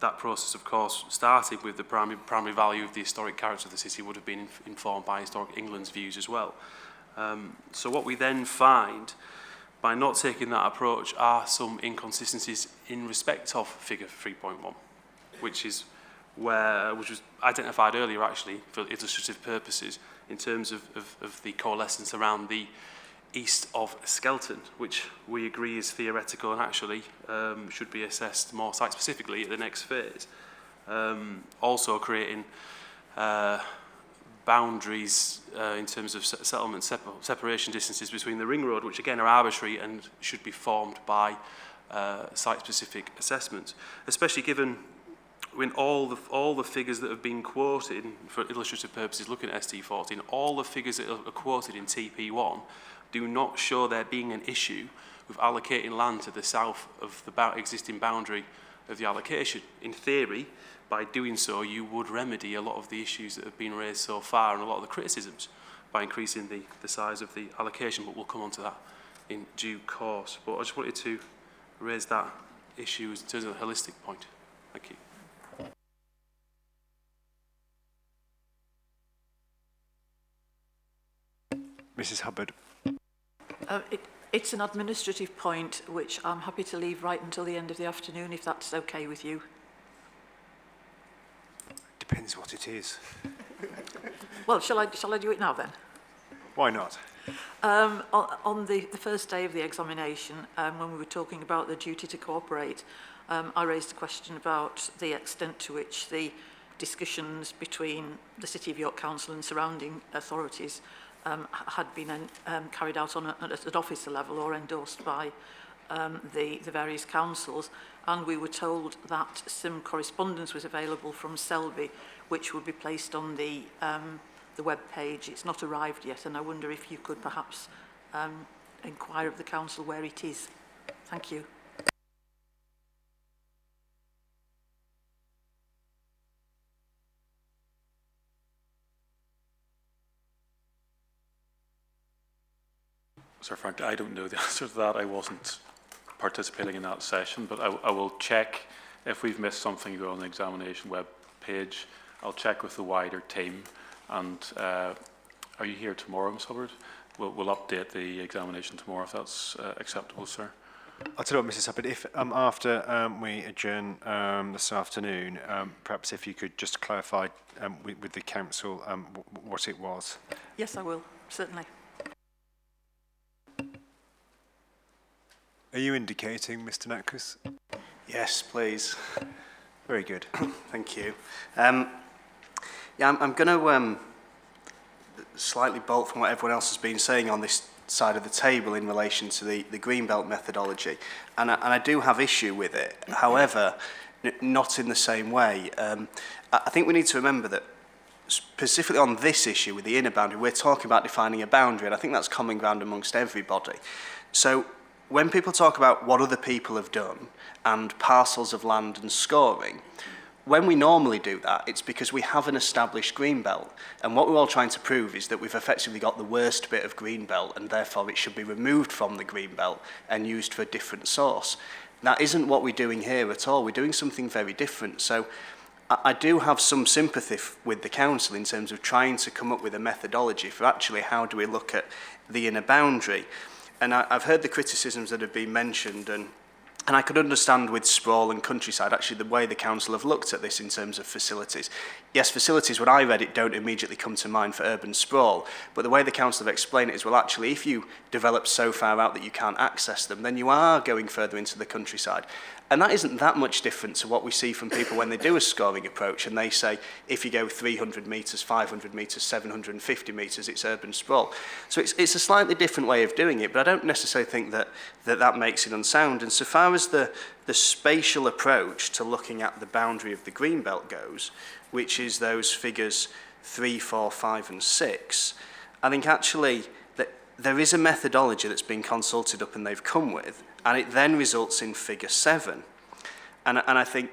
O: That process, of course, started with the primary value of the historic character of the city, would have been informed by Historic England's views as well. So what we then find, by not taking that approach, are some inconsistencies in respect of figure 3.1, which was identified earlier actually for illustrative purposes in terms of the coalescence around the east of Skelton, which we agree is theoretical and actually should be assessed more site-specifically at the next phase. Also creating boundaries in terms of settlement separation distances between the ring road, which again are arbitrary and should be formed by site-specific assessments, especially given when all the figures that have been quoted for illustrative purposes, looking at ST14, all the figures that are quoted in TP1 do not show there being an issue with allocating land to the south of the existing boundary of the allocation. In theory, by doing so, you would remedy a lot of the issues that have been raised so far and a lot of the criticisms by increasing the size of the allocation, but we'll come on to that in due course. But I just wanted to raise that issue in terms of a holistic point. Thank you.
J: Mrs. Hubbard.
P: It's an administrative point which I'm happy to leave right until the end of the afternoon, if that's okay with you.
J: Depends what it is.
P: Well, shall I do it now then?
J: Why not?
P: On the first day of the examination, when we were talking about the duty to cooperate, I raised a question about the extent to which the discussions between the City of York Council and surrounding authorities had been carried out at an officer level or endorsed by the various councils, and we were told that some correspondence was available from Selby which would be placed on the web page. It's not arrived yet, and I wonder if you could perhaps inquire of the council where it is. Thank you.
B: Sir Frank, I don't know the answer to that. I wasn't participating in that session, but I will check if we've missed something. You go on the examination web page. I'll check with the wider team. And are you here tomorrow, Ms. Hubbard? We'll update the examination tomorrow if that's acceptable, sir.
J: I'll tell you what, Mrs. Hubbard, if after we adjourn this afternoon, perhaps if you could just clarify with the council what it was.
P: Yes, I will, certainly.
J: Are you indicating, Mr. Natkus?
Q: Yes, please.
J: Very good.
Q: Thank you. Yeah, I'm going to slightly bolt from what everyone else has been saying on this side of the table in relation to the Greenbelt methodology, and I do have issue with it. However, not in the same way. I think we need to remember that specifically on this issue with the inner boundary, we're talking about defining a boundary, and I think that's common ground amongst everybody. So when people talk about what other people have done and parcels of land and scoring, when we normally do that, it's because we have an established green belt. And what we're all trying to prove is that we've effectively got the worst bit of green belt, and therefore it should be removed from the green belt and used for a different source. That isn't what we're doing here at all. We're doing something very different. So I do have some sympathy with the council in terms of trying to come up with a methodology for actually how do we look at the inner boundary. And I've heard the criticisms that have been mentioned, and I could understand with sprawl and countryside, actually, the way the council have looked at this in terms of facilities. Yes, facilities, when I read it, don't immediately come to mind for urban sprawl, but the way the council have explained it is, well, actually, if you develop so far out that you can't access them, then you are going further into the countryside. And that isn't that much different to what we see from people when they do a scoring approach and they say, if you go 300 metres, 500 metres, 750 metres, it's urban sprawl. So it's a slightly different way of doing it, but I don't necessarily think that makes it unsound. And so far as the spatial approach to looking at the boundary of the green belt goes, which is those figures 3, 4, 5 and 6, I think actually that there is a methodology that's been consulted up and they've come with, and it then results in figure 7. And I think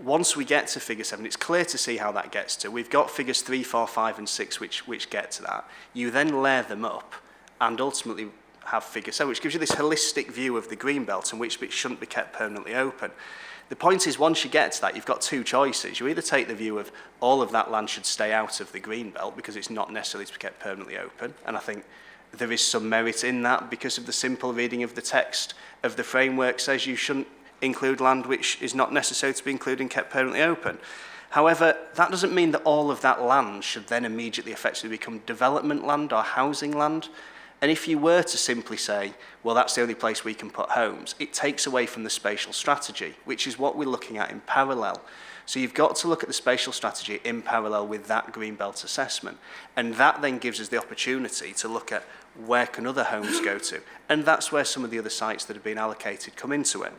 Q: once we get to figure 7, it's clear to see how that gets to. We've got figures 3, 4, 5 and 6 which get to that. You then layer them up and ultimately have figure 7, which gives you this holistic view of the green belt and which bit shouldn't be kept permanently open. The point is, once you get to that, you've got two choices. You either take the view of all of that land should stay out of the green belt because it's not necessarily to be kept permanently open, and I think there is some merit in that because of the simple reading of the text of the framework says you shouldn't include land which is not necessary to be included and kept permanently open. However, that doesn't mean that all of that land should then immediately effectively become development land or housing land. And if you were to simply say, well, that's the only place we can put homes, it takes away from the spatial strategy, which is what we're looking at in parallel. So you've got to look at the spatial strategy in parallel with that Greenbelt assessment. And that then gives us the opportunity to look at where can other homes go to. And that's where some of the other sites that have been allocated come into it.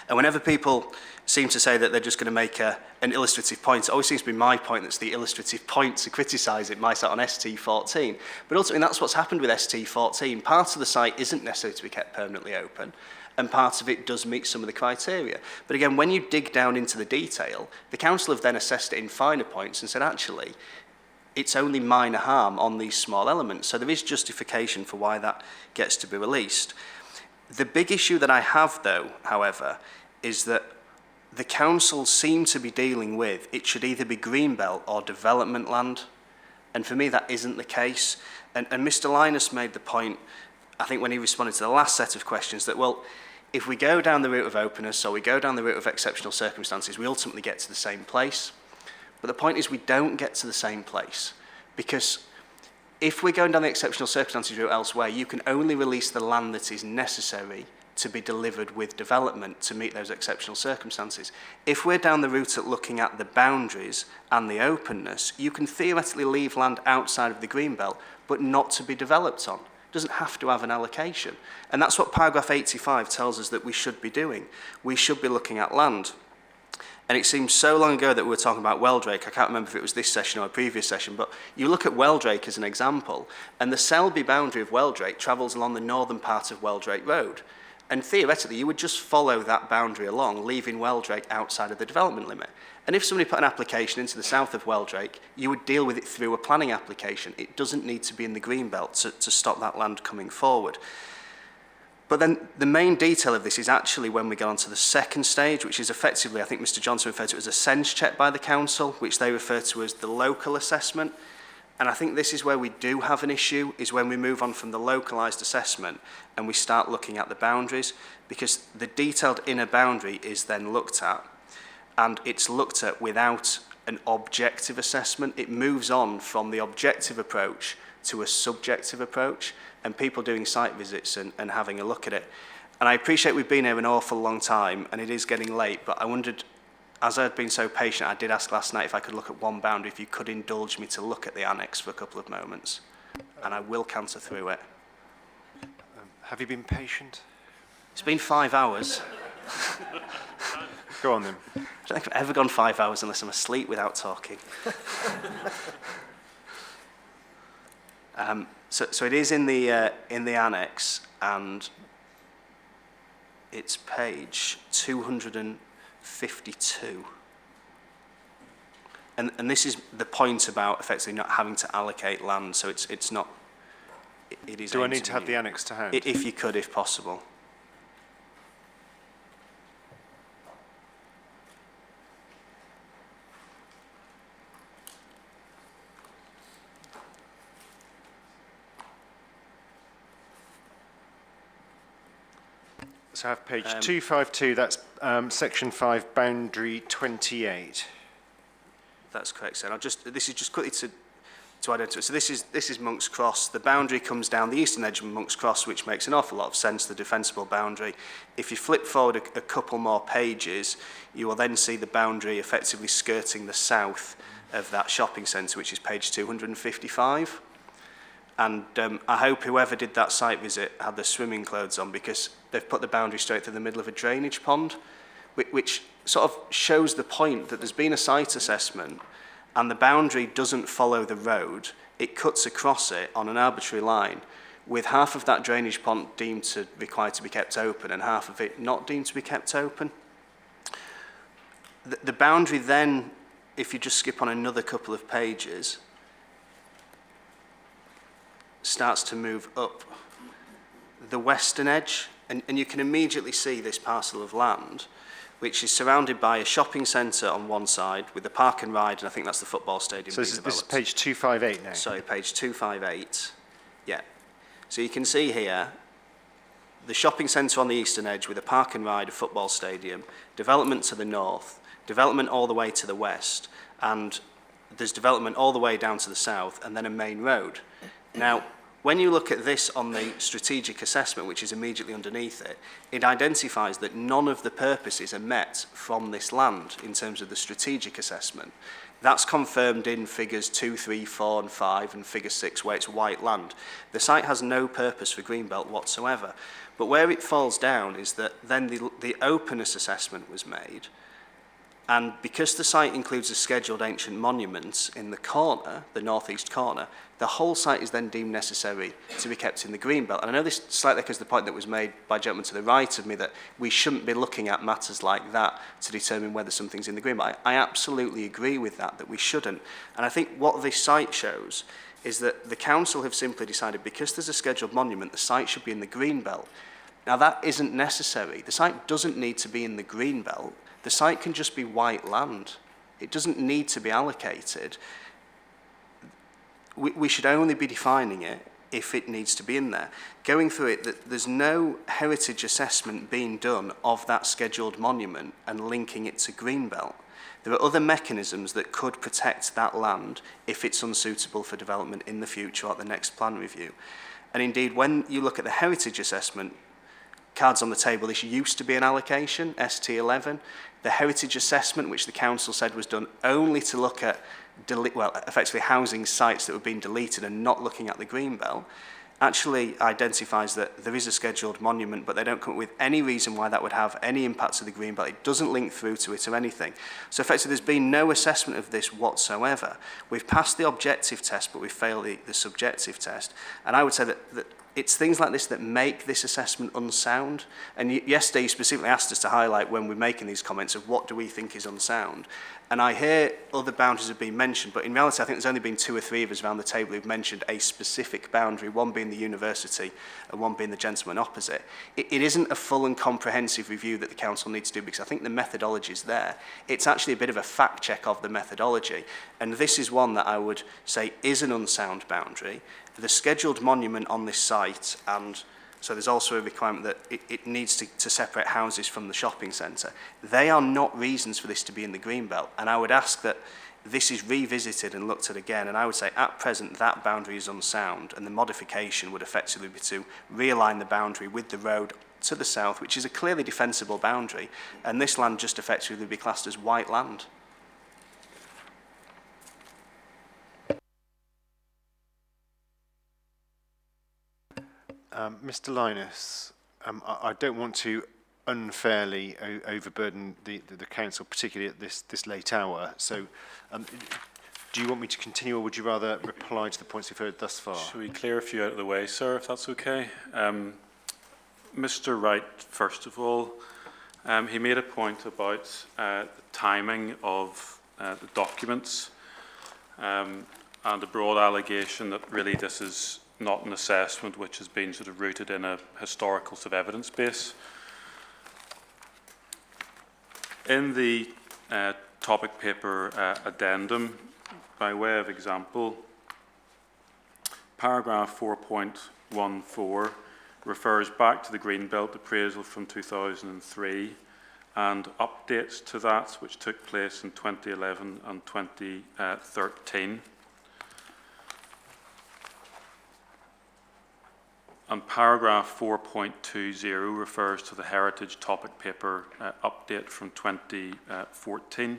Q: And whenever people seem to say that they're just going to make an illustrative point, it always seems to be my point that's the illustrative point to criticise it, my site on ST14. But ultimately that's what's happened with ST14. Part of the site isn't necessary to be kept permanently open, and part of it does meet some of the criteria. But again, when you dig down into the detail, the council have then assessed it in finer points and said, actually, it's only minor harm on these small elements. So there is justification for why that gets to be released. The big issue that I have, though, however, is that the council seem to be dealing with it should either be greenbelt or development land. And for me, that isn't the case. And Mr. Linus made the point, I think when he responded to the last set of questions, that, well, if we go down the route of openness or we go down the route of exceptional circumstances, we ultimately get to the same place. But the point is we don't get to the same place, because if we're going down the exceptional circumstances route elsewhere, you can only release the land that is necessary to be delivered with development to meet those exceptional circumstances. If we're down the route at looking at the boundaries and the openness, you can theoretically leave land outside of the greenbelt, but not to be developed on. It doesn't have to have an allocation. And that's what paragraph 85 tells us that we should be doing. We should be looking at land. And it seems so long ago that we were talking about Weldrake. I can't remember if it was this session or a previous session, but you look at Weldrake as an example, and the Selby boundary of Weldrake travels along the northern part of Weldrake Road. And theoretically, you would just follow that boundary along, leaving Weldrake outside of the development limit. And if somebody put an application into the south of Weldrake, you would deal with it through a planning application. It doesn't need to be in the green belt to stop that land coming forward. But then the main detail of this is actually when we get on to the second stage, which is effectively, I think Mr. Johnson referred to it as a sense check by the council, which they refer to as the local assessment. And I think this is where we do have an issue, is when we move on from the localised assessment and we start looking at the boundaries, because the detailed inner boundary is then looked at, and it's looked at without an objective assessment. It moves on from the objective approach to a subjective approach, and people doing site visits and having a look at it. And I appreciate we've been here an awful long time, and it is getting late, but I wondered, as I'd been so patient, I did ask last night if I could look at one boundary, if you could indulge me to look at the annex for a couple of moments, and I will canter through it.
J: Have you been patient?
Q: It's been 5 hours.
J: Go on then.
Q: I don't think I've ever gone 5 hours unless I'm asleep without talking. So it is in the annex, and it's page 252. And this is the point about effectively not having to allocate land, so it's not, it is...
J: Do I need to have the annex to hand?
Q: If you could, if possible.
J: So I have page 252, that's section 5, boundary 28.
Q: That's correct, sir. This is just quickly to identify. So this is Monk's Cross. The boundary comes down the eastern edge of Monk's Cross, which makes an awful lot of sense, the defensible boundary. If you flip forward a couple more pages, you will then see the boundary effectively skirting the south of that shopping centre, which is page 255. And I hope whoever did that site visit had their swimming clothes on, because they've put the boundary straight through the middle of a drainage pond, which sort of shows the point that there's been a site assessment and the boundary doesn't follow the road. It cuts across it on an arbitrary line, with half of that drainage pond deemed to required to be kept open and half of it not deemed to be kept open. The boundary then, if you just skip on another couple of pages, starts to move up the western edge, and you can immediately see this parcel of land, which is surrounded by a shopping centre on one side with a park and ride, and I think that's the football stadium.
J: So this is page 258 now?
Q: Sorry, page 258. Yeah. So you can see here the shopping centre on the eastern edge with a park and ride, a football stadium, development to the north, development all the way to the west, and there's development all the way down to the south, and then a main road. Now, when you look at this on the strategic assessment, which is immediately underneath it, it identifies that none of the purposes are met from this land in terms of the strategic assessment. That's confirmed in figures 2, 3, 4 and 5 and figure 6 where it's white land. The site has no purpose for Greenbelt whatsoever. But where it falls down is that then the openness assessment was made, and because the site includes a scheduled ancient monument in the corner, the northeast corner, the whole site is then deemed necessary to be kept in the green belt. And I know this slightly echoes the point that was made by a gentleman to the right of me, that we shouldn't be looking at matters like that to determine whether something's in the green belt. I absolutely agree with that we shouldn't. And I think what this site shows is that the council have simply decided because there's a scheduled monument, the site should be in the green belt. Now that isn't necessary. The site doesn't need to be in the green belt. The site can just be white land. It doesn't need to be allocated. We should only be defining it if it needs to be in there. Going through it, there's no heritage assessment being done of that scheduled monument and linking it to Greenbelt. There are other mechanisms that could protect that land if it's unsuitable for development in the future or at the next plan review. And indeed, when you look at the heritage assessment, cards on the table, this used to be an allocation, ST11. The heritage assessment, which the council said was done only to look at, effectively housing sites that were being deleted and not looking at the green belt, actually identifies that there is a scheduled monument, but they don't come up with any reason why that would have any impact to the green belt. It doesn't link through to it or anything. So effectively, there's been no assessment of this whatsoever. We've passed the objective test, but we've failed the subjective test. And I would say that it's things like this that make this assessment unsound. And yesterday, you specifically asked us to highlight when we're making these comments of what do we think is unsound. And I hear other boundaries have been mentioned, but in reality, I think there's only been 2 or 3 of us around the table who've mentioned a specific boundary, one being the university and one being the gentleman opposite. It isn't a full and comprehensive review that the council needs to do, because I think the methodology is there. It's actually a bit of a fact check of the methodology. And this is one that I would say is an unsound boundary. The scheduled monument on this site, and so there's also a requirement that it needs to separate houses from the shopping centre. They are not reasons for this to be in the green belt. And I would ask that this is revisited and looked at again. And I would say at present that boundary is unsound, and the modification would effectively be to realign the boundary with the road to the south, which is a clearly defensible boundary. And this land just effectively be classed as white land.
J: Mr. Linus, I don't want to unfairly overburden the council, particularly at this late hour. So, do you want me to continue, or would you rather reply to the points we've heard thus far?
B: Shall we clear a few out of the way, sir, if that's okay? Mr. Wright, first of all, he made a point about the timing of the documents and a broad allegation that really this is not an assessment which has been sort of rooted in a historical sort of evidence base. In the topic paper addendum, by way of example, paragraph 4.14 refers back to the Greenbelt appraisal from 2003 and updates to that which took place in 2011 and 2013. And paragraph 4.20 refers to the heritage topic paper update from 2014.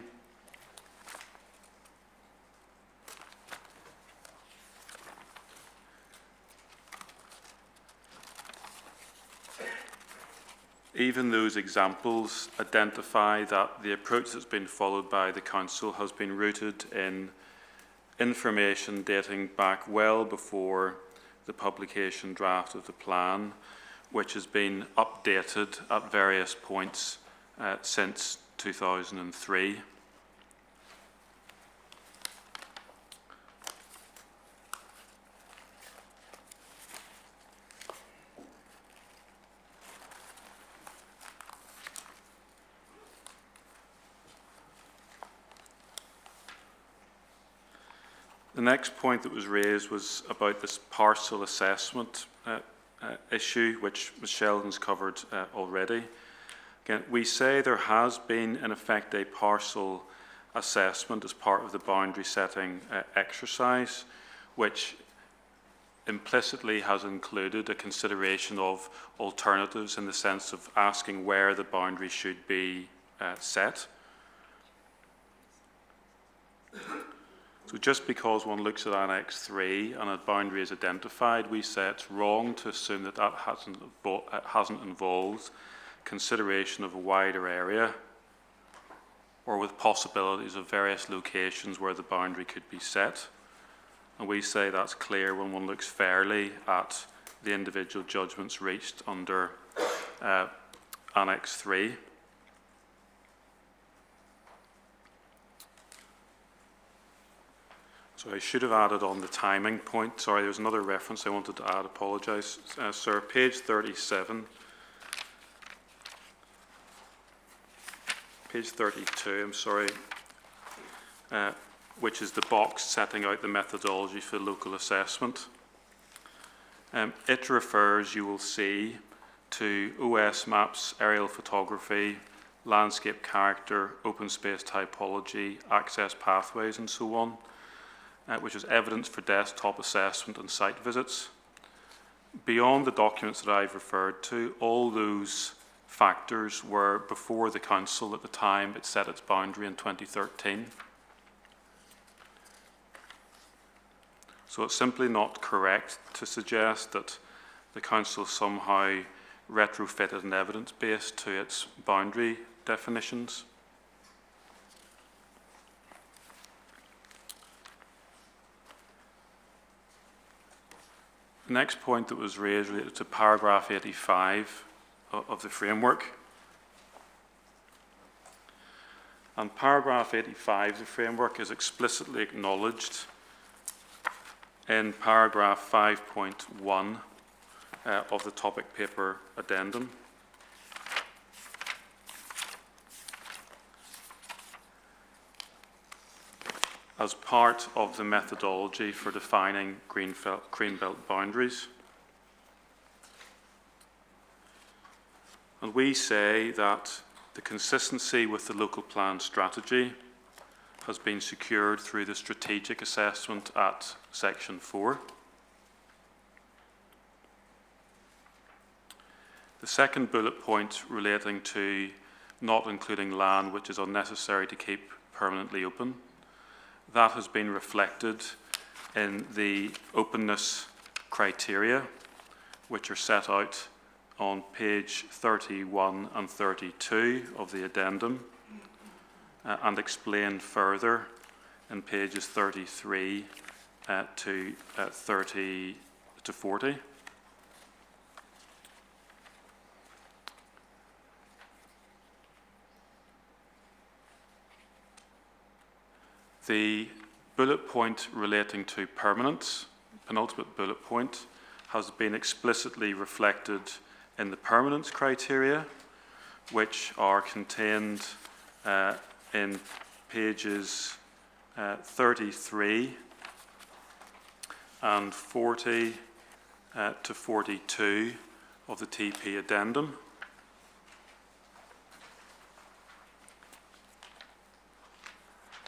B: Even those examples identify that the approach that's been followed by the council has been rooted in information dating back well before the publication draft of the plan, which has been updated at various points since 2003. The next point that was raised was about this parcel assessment issue, which Ms. Sheldon's covered already. Again, we say there has been, in effect, a parcel assessment as part of the boundary setting exercise, which implicitly has included a consideration of alternatives in the sense of asking where the boundary should be set. So just because one looks at Annex 3 and a boundary is identified, we say it's wrong to assume that that hasn't involved consideration of a wider area or with possibilities of various locations where the boundary could be set. And we say that's clear when one looks fairly at the individual judgments reached under Annex 3. So I should have added on the timing point. Sorry, there was another reference I wanted to add. Apologise, sir. Page 37. Page 32, I'm sorry, which is the box setting out the methodology for local assessment. It refers, you will see, to OS maps, aerial photography, landscape character, open space typology, access pathways, and so on. Which is evidence for desktop assessment and site visits. Beyond the documents that I've referred to, all those factors were before the council at the time it set its boundary in 2013. So it's simply not correct to suggest that the council somehow retrofitted an evidence base to its boundary definitions. The next point that was raised related to paragraph 85 of the framework. And paragraph 85 of the framework is explicitly acknowledged in paragraph 5.1 of the topic paper addendum. As part of the methodology for defining greenbelt boundaries. And we say that the consistency with the local plan strategy has been secured through the strategic assessment at section 4. The second bullet point relating to not including land which is unnecessary to keep permanently open, that has been reflected in the openness criteria which are set out on page 31 and 32 of the addendum and explained further in pages 33 to 30 to 40. The bullet point relating to permanence, penultimate bullet point, has been explicitly reflected in the permanence criteria, which are contained in pages 33 and 40 to 42 of the TP addendum.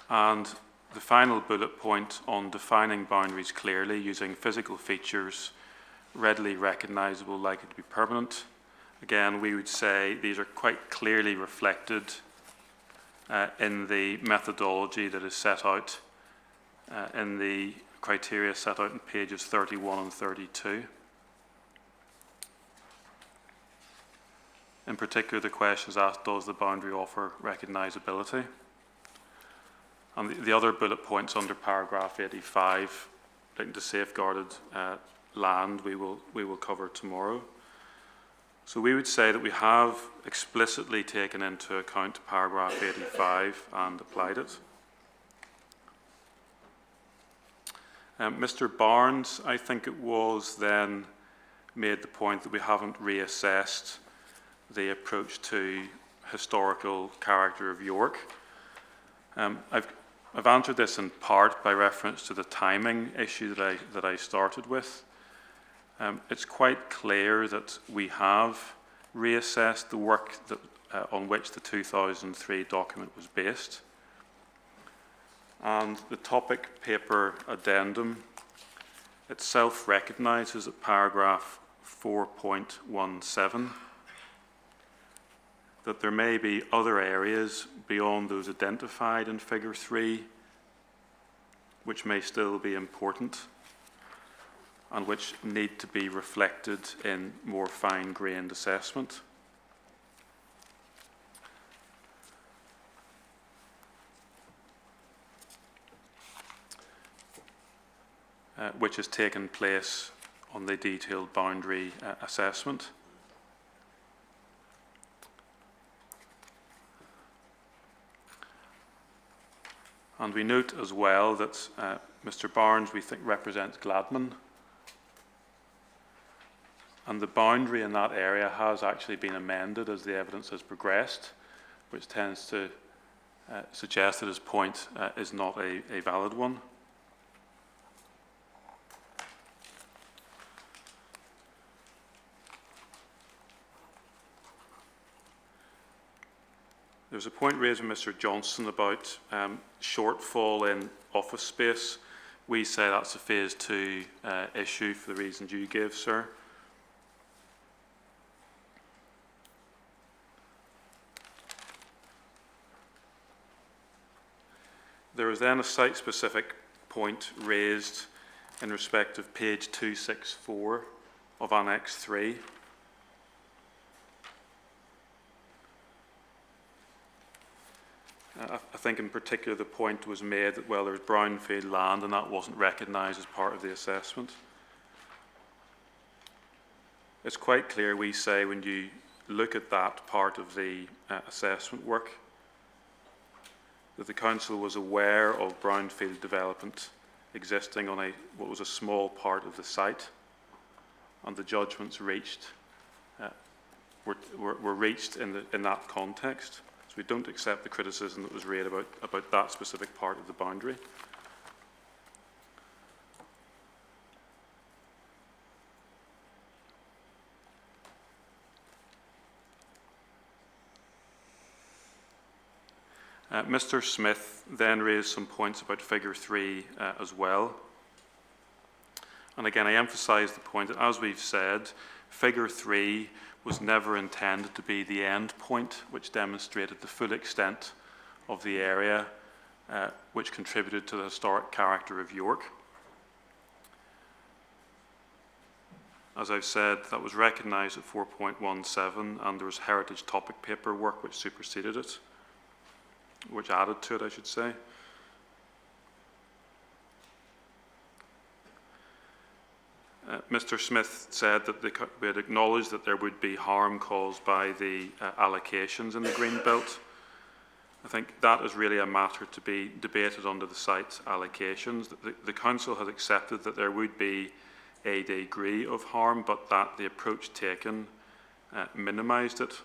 B: And the final bullet point on defining boundaries clearly using physical features readily recognisable, likely to be permanent. Again, we would say these are quite clearly reflected in the methodology that is set out in the criteria set out in pages 31 and 32. In particular, the question is asked, does the boundary offer recognisability? And the other bullet points under paragraph 85, relating to safeguarded land, we will cover tomorrow. So we would say that we have explicitly taken into account paragraph 85 and applied it. Mr. Barnes, I think it was then, made the point that we haven't reassessed the approach to historical character of York. I've answered this in part by reference to the timing issue that I started with. It's quite clear that we have reassessed the work that, on which the 2003 document was based. And the topic paper addendum itself recognises at paragraph 4.17 that there may be other areas beyond those identified in figure 3 which may still be important and which need to be reflected in more fine-grained assessment. Which has taken place on the detailed boundary assessment. And we note as well that Mr. Barnes, we think, represents Gladman. And the boundary in that area has actually been amended as the evidence has progressed, which tends to suggest that his point is not a valid one. There's a point raised by Mr. Johnson about shortfall in office space. We say that's a phase 2 issue for the reasons you give, sir. There is then a site-specific point raised in respect of page 264 of Annex 3. I think in particular the point was made that, well, there's brownfield land and that wasn't recognised as part of the assessment. It's quite clear, we say, when you look at that part of the assessment work, that the council was aware of brownfield development existing on what was a small part of the site, and the judgments reached were reached in that context. So we don't accept the criticism that was raised about that specific part of the boundary. Mr. Smith then raised some points about figure 3 as well. And again, I emphasise the point that, as we've said, figure 3 was never intended to be the end point which demonstrated the full extent of the area which contributed to the historic character of York. As I've said, that was recognised at 4.17, and there was heritage topic paper work which superseded it, which added to it, I should say. Mr. Smith said that we had acknowledged that there would be harm caused by the allocations in the green belt. I think that is really a matter to be debated under the site allocations. The council has accepted that there would be a degree of harm, but that the approach taken minimised it,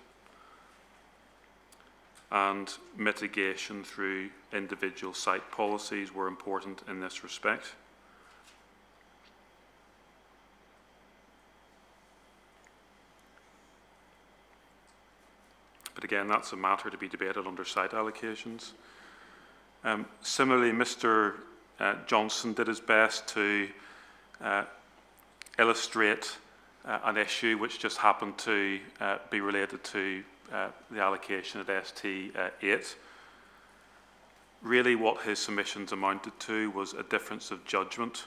B: and mitigation through individual site policies were important in this respect. But again, that's a matter to be debated under site allocations. Similarly, Mr. Johnson did his best to illustrate an issue which just happened to be related to the allocation at ST8. Really what his submissions amounted to was a difference of judgment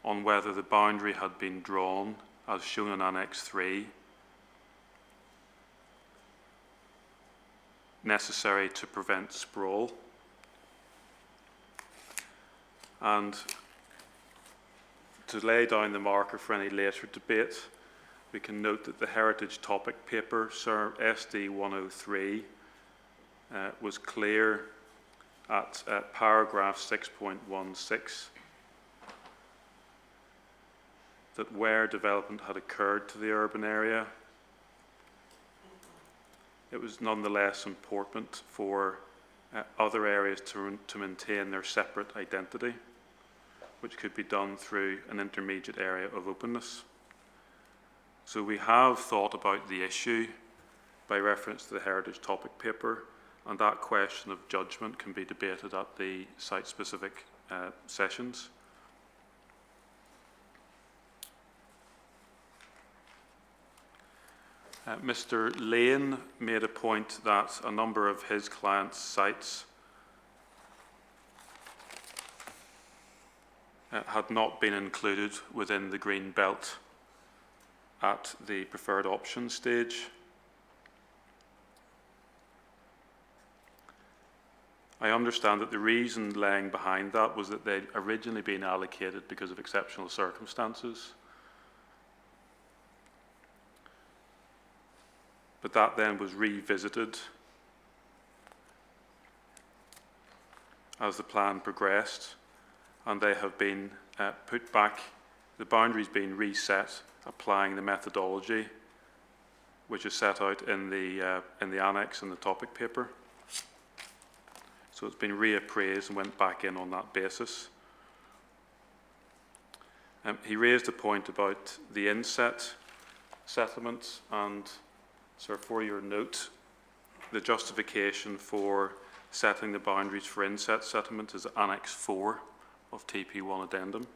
B: on whether the boundary had been drawn as shown in Annex 3 necessary to prevent sprawl. And to lay down the marker for any later debate, we can note that the heritage topic paper, SD 103, was clear at paragraph 6.16 that where development had occurred to the urban area, it was nonetheless important for other areas to maintain their separate identity, which could be done through an intermediate area of openness. So we have thought about the issue by reference to the heritage topic paper, and that question of judgment can be debated at the site-specific sessions. Mr. Lane made a point that a number of his clients' sites had not been included within the green belt at the preferred option stage. I understand that the reason lying behind that was that they'd originally been allocated because of exceptional circumstances. But that then was revisited as the plan progressed, and they have been put back, the boundaries being reset, applying the methodology which is set out in the annex in the topic paper. So it's been reappraised and went back in on that basis. He raised a point about the inset settlements, and so for your note, the justification for setting the boundaries for inset settlement is Annex 4 of TP1 addendum.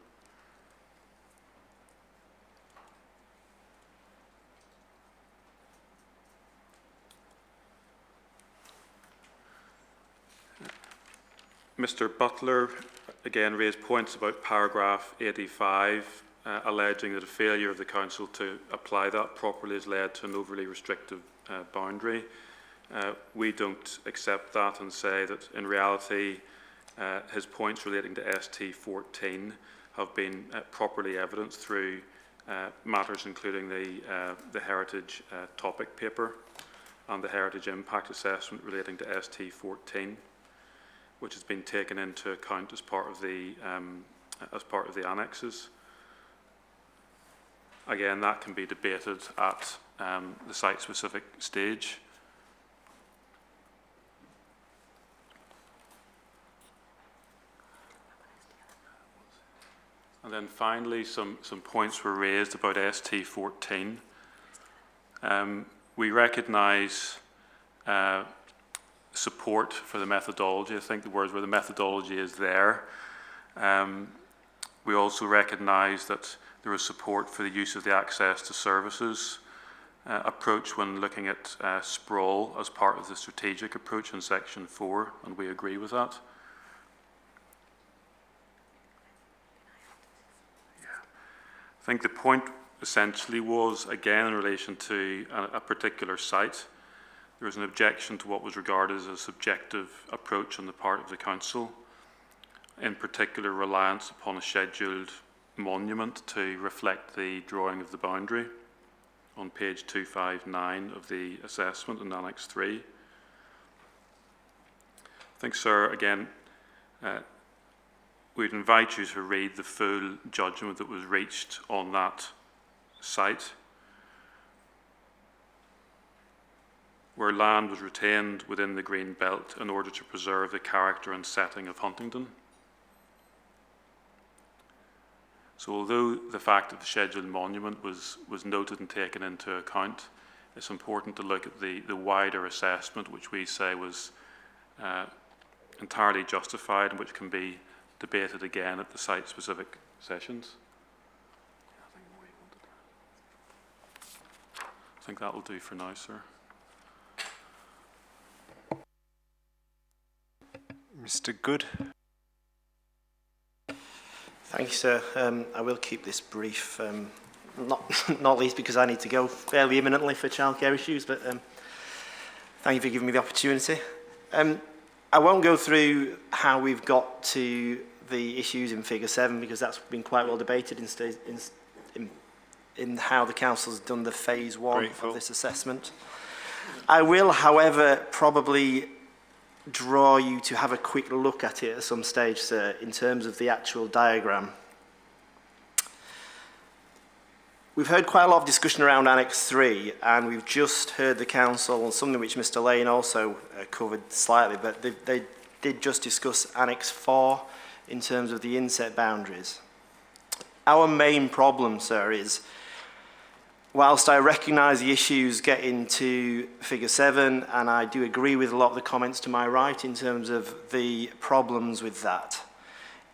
B: Mr. Butler again raised points about paragraph 85, alleging that a failure of the council to apply that properly has led to an overly restrictive boundary. We don't accept that and say that in reality his points relating to ST14 have been properly evidenced through matters including the heritage topic paper and the heritage impact assessment relating to ST14, which has been taken into account as part of the annexes. Again, that can be debated at the site-specific stage. And then finally, some points were raised about ST14. We recognise support for the methodology. I think the words were the methodology is there. We also recognise that there is support for the use of the access to services approach when looking at sprawl as part of the strategic approach in section 4, and we agree with that. I think the point essentially was, again, in relation to a particular site, there was an objection to what was regarded as a subjective approach on the part of the council, in particular reliance upon a scheduled monument to reflect the drawing of the boundary on page 259 of the assessment in Annex 3. I think, sir, again, we'd invite you to read the full judgment that was reached on that site, where land was retained within the green belt in order to preserve the character and setting of Huntingdon. So although the fact of the scheduled monument was noted and taken into account, it's important to look at the wider assessment, which we say was entirely justified and which can be debated again at the site-specific sessions. I think that will do for now, sir.
J: Mr. Good.
Q: Thank you, sir. I will keep this brief, not least because I need to go fairly imminently for childcare issues, but thank you for giving me the opportunity. I won't go through how we've got to the issues in Figure 7 because that's been quite well debated in how the Council's done the Phase 1 of this assessment. I will, however, probably draw you to have a quick look at it at some stage, sir, in terms of the actual diagram. We've heard quite a lot of discussion around Annex 3, and we've just heard the Council on something which Mr. Lane also covered slightly, but they did just discuss Annex 4 in terms of the inset boundaries. Our main problem, sir, is whilst I recognise the issues get into Figure 7, and I do agree with a lot of the comments to my right in terms of the problems with that,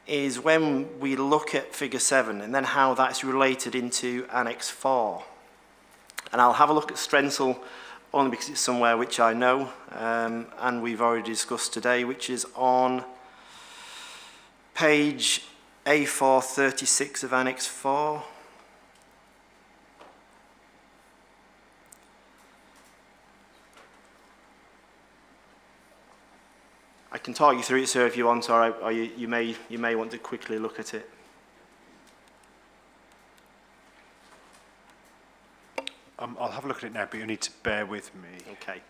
Q: is when we look at Figure 7 and then how that's related into Annex 4. And I'll have a look at Strensel only because it's somewhere which I know and we've already discussed today, which is on page A436 of Annex 4. I can talk you through it, sir, if you want, or you may want to quickly look at it.
J: I'll have a look at it now, but you'll need to bear with me.
Q: Okay.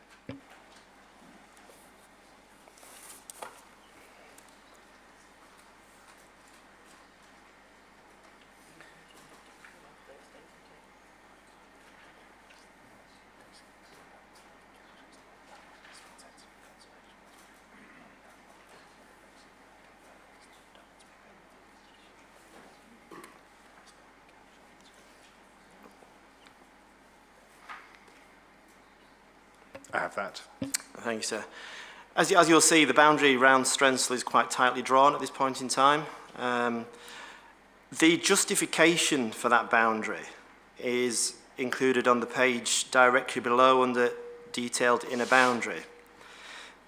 J: I have that.
Q: Thank you, sir. As you'll see, the boundary around Strensel is quite tightly drawn at this point in time. The justification for that boundary is included on the page directly below under detailed inner boundary.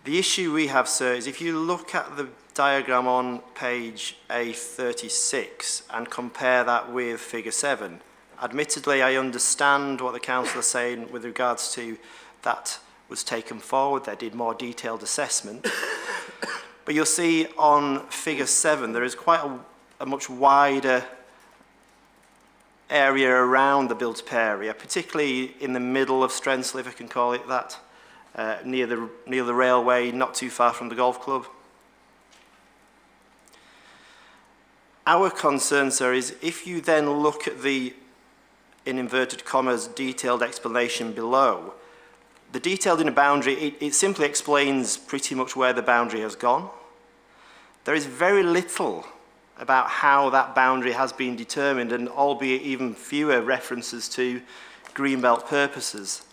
Q: The issue we have, sir, is if you look at diagram on page A36 and compare that with figure 7. Admittedly, I understand what the council is saying with regards to that was taken forward, they did more detailed assessment. But you'll see on figure 7, there is quite a much wider area around the built-up area, particularly in the middle of Strensall, if I can call it that, near the railway, not too far from the golf club. Our concern, sir, is if you then look at the, in inverted commas, detailed explanation below, the detailed inner boundary, it simply explains pretty much where the boundary has gone. There is very little about how that boundary has been determined, and albeit even fewer references to Greenbelt purposes.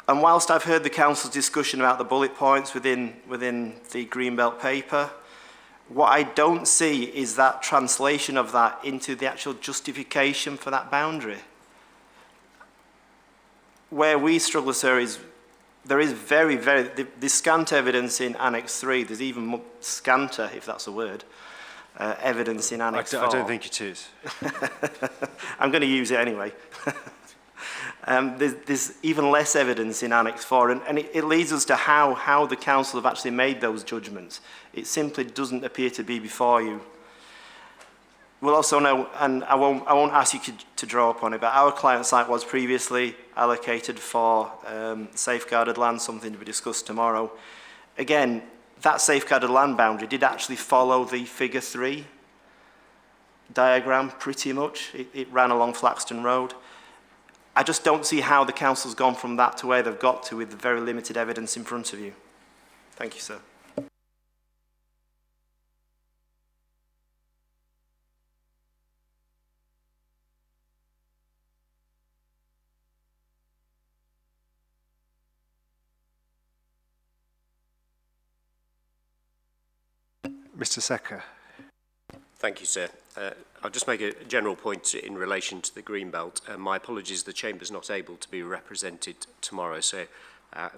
Q: And whilst I've heard the council's discussion about the bullet points within the Greenbelt paper, what I don't see is that translation of that into the actual justification for that boundary. Where we struggle, sir, is there is the scant evidence in Annex 3, there's even more scanter, if that's a word, evidence in Annex 4.
J: I don't think it is.
Q: I'm going to use it anyway. There's even less evidence in Annex 4, and it leads us to how the council have actually made those judgments. It simply doesn't appear to be before you. We'll also know, and I won't ask you to draw upon it, but our client site was previously allocated for safeguarded land, something to be discussed tomorrow. Again, that safeguarded land boundary did actually follow the figure 3 diagram pretty much. It ran along Flaxton Road. I just don't see how the council's gone from that to where they've got to with the very limited evidence in front of you. Thank you, sir.
J: Mr. Secker.
A: Thank you, sir. I'll just make a general point in relation to the Greenbelt. My apologies, the Chamber's not able to be represented tomorrow, so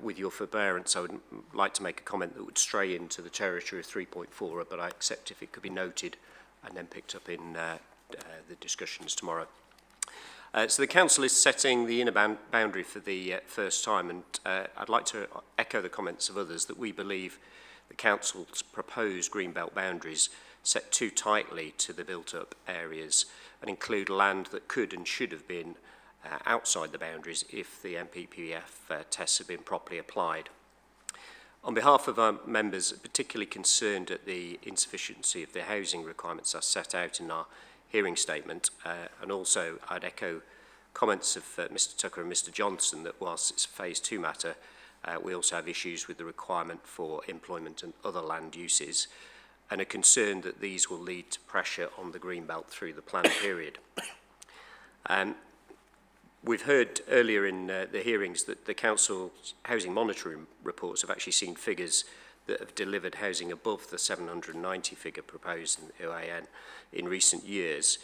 A: with your forbearance, I would like to make a comment that would stray into the territory of 3.4, but I accept if it could be noted and then picked up in the discussions tomorrow. So the Council is setting the inner boundary for the first time, and I'd like to echo the comments of others that we believe the Council's proposed Greenbelt boundaries set too tightly to the built-up areas and include land that could and should have been outside the boundaries if the MPPF tests had been properly applied. On behalf of our members, particularly concerned at the insufficiency of the housing requirements as set out in our hearing statement, and also I'd echo comments of Mr Tucker and Mr Johnson that whilst it's a phase 2 matter, we also have issues with the requirement for employment and other land uses, and are concerned that these will lead to pressure on the Greenbelt through the plan period. We've heard earlier in the hearings that the Council's housing monitoring reports have actually seen figures that have delivered housing above the 790 figure proposed in the OAN in recent years,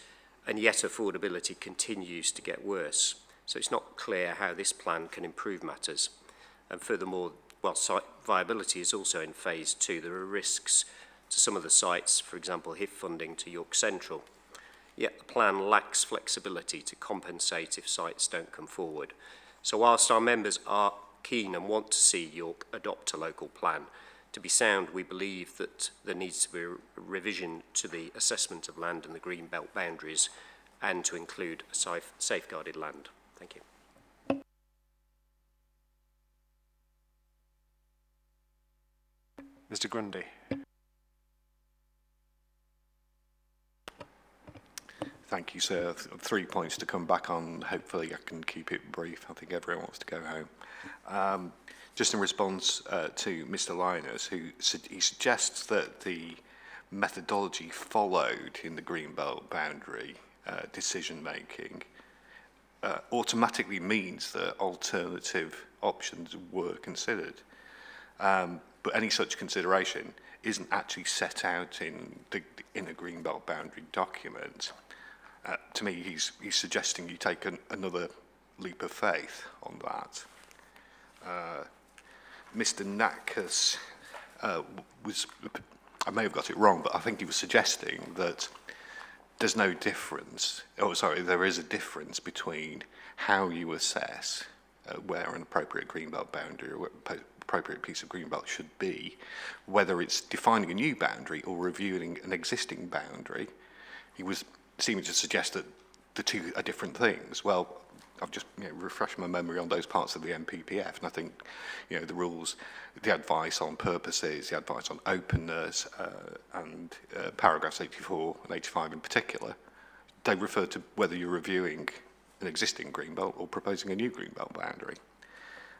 A: and yet affordability continues to get worse. So it's not clear how this plan can improve matters. And furthermore, while site viability is also in phase 2, there are risks to some of the sites, for example, HIF funding to York Central. Yet the plan lacks flexibility to compensate if sites don't come forward. So whilst our members are keen and want to see York adopt a local plan, to be sound, we believe that there needs to be a revision to the assessment of land and the Greenbelt boundaries and to include a safeguarded land. Thank you.
J: Mr. Grundy.
R: Thank you, sir. 3 points to come back on. Hopefully I can keep it brief. I think everyone wants to go home. Just in response to Mr. Linus, he suggests that the methodology followed in the Greenbelt boundary decision-making automatically means that alternative options were considered. But any such consideration isn't actually set out in a Greenbelt boundary document. To me, he's suggesting you take another leap of faith on that. Mr. Natkus was I may have got it wrong, but I think he was suggesting that there's no difference, there is a difference between how you assess where an appropriate greenbelt boundary or appropriate piece of greenbelt should be, whether it's defining a new boundary or reviewing an existing boundary. He was seeming to suggest that the two are different things. Well, I've just refreshed my memory on those parts of the MPPF, and I think the rules, the advice on purposes, the advice on openness, and paragraphs 84 and 85 in particular, they refer to whether you're reviewing an existing greenbelt or proposing a new greenbelt boundary.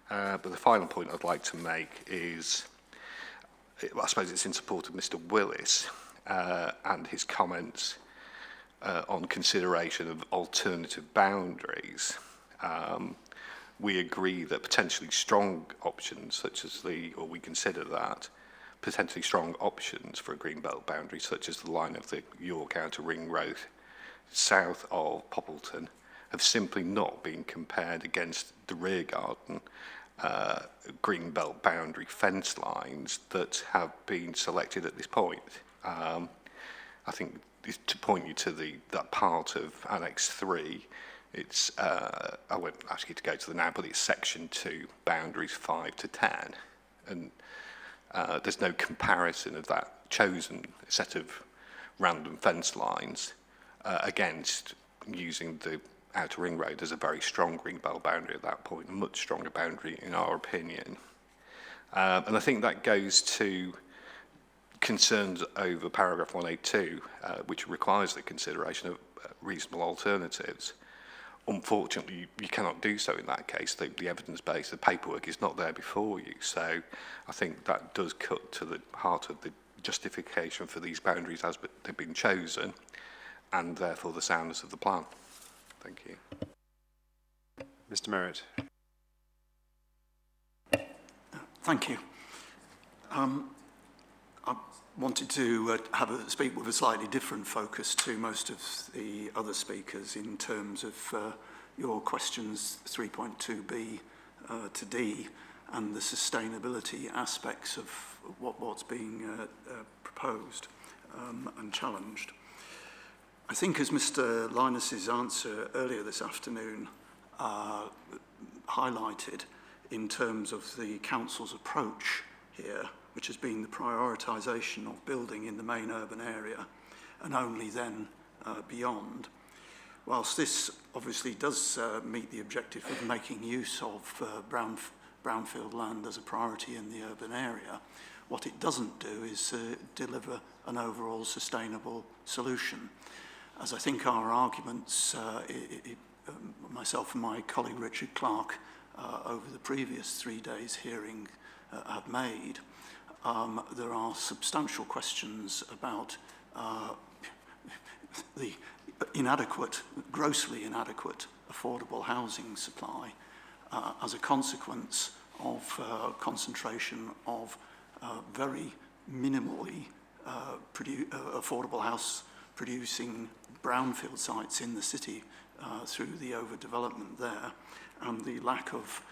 R: But the final point I'd like to make is, I suppose it's in support of Mr. Willis and his comments on consideration of alternative boundaries. We agree that potentially strong options such as we consider that, potentially strong options for a greenbelt boundary such as the line of the York Outer Ring Road south of Poppleton have simply not been compared against the rear garden greenbelt boundary fence lines that have been selected at this point. I think to point you to that part of Annex 3, it's, I won't ask you to go to the now, but it's section 2, boundaries 5 to 10. And there's no comparison of that chosen set of random fence lines against using the Outer Ring Road as a very strong greenbelt boundary at that point, a much stronger boundary in our opinion. And I think that goes to concerns over paragraph 182, which requires the consideration of reasonable alternatives. Unfortunately, you cannot do so in that case. The evidence base, the paperwork is not there before you. So I think that does cut to the heart of the justification for these boundaries as they've been chosen, and therefore the soundness of the plan. Thank you.
J: Mr. Merritt.
S: Thank you. I wanted to speak with a slightly different focus to most of the other speakers in terms of your questions 3.2b to D and the sustainability aspects of what's being proposed and challenged. I think as Mr. Linus's answer earlier this afternoon highlighted in terms of the Council's approach here, which has been the prioritisation of building in the main urban area and only then beyond. Whilst this obviously does meet the objective of making use of brownfield land as a priority in the urban area, what it doesn't do is deliver an overall sustainable solution. As I think our arguments, myself and my colleague Richard Clark, over the previous 3 days hearing have made, there are substantial questions about the grossly inadequate affordable housing supply as a consequence of concentration of very minimally affordable house producing brownfield sites in the city through the overdevelopment there, and the lack of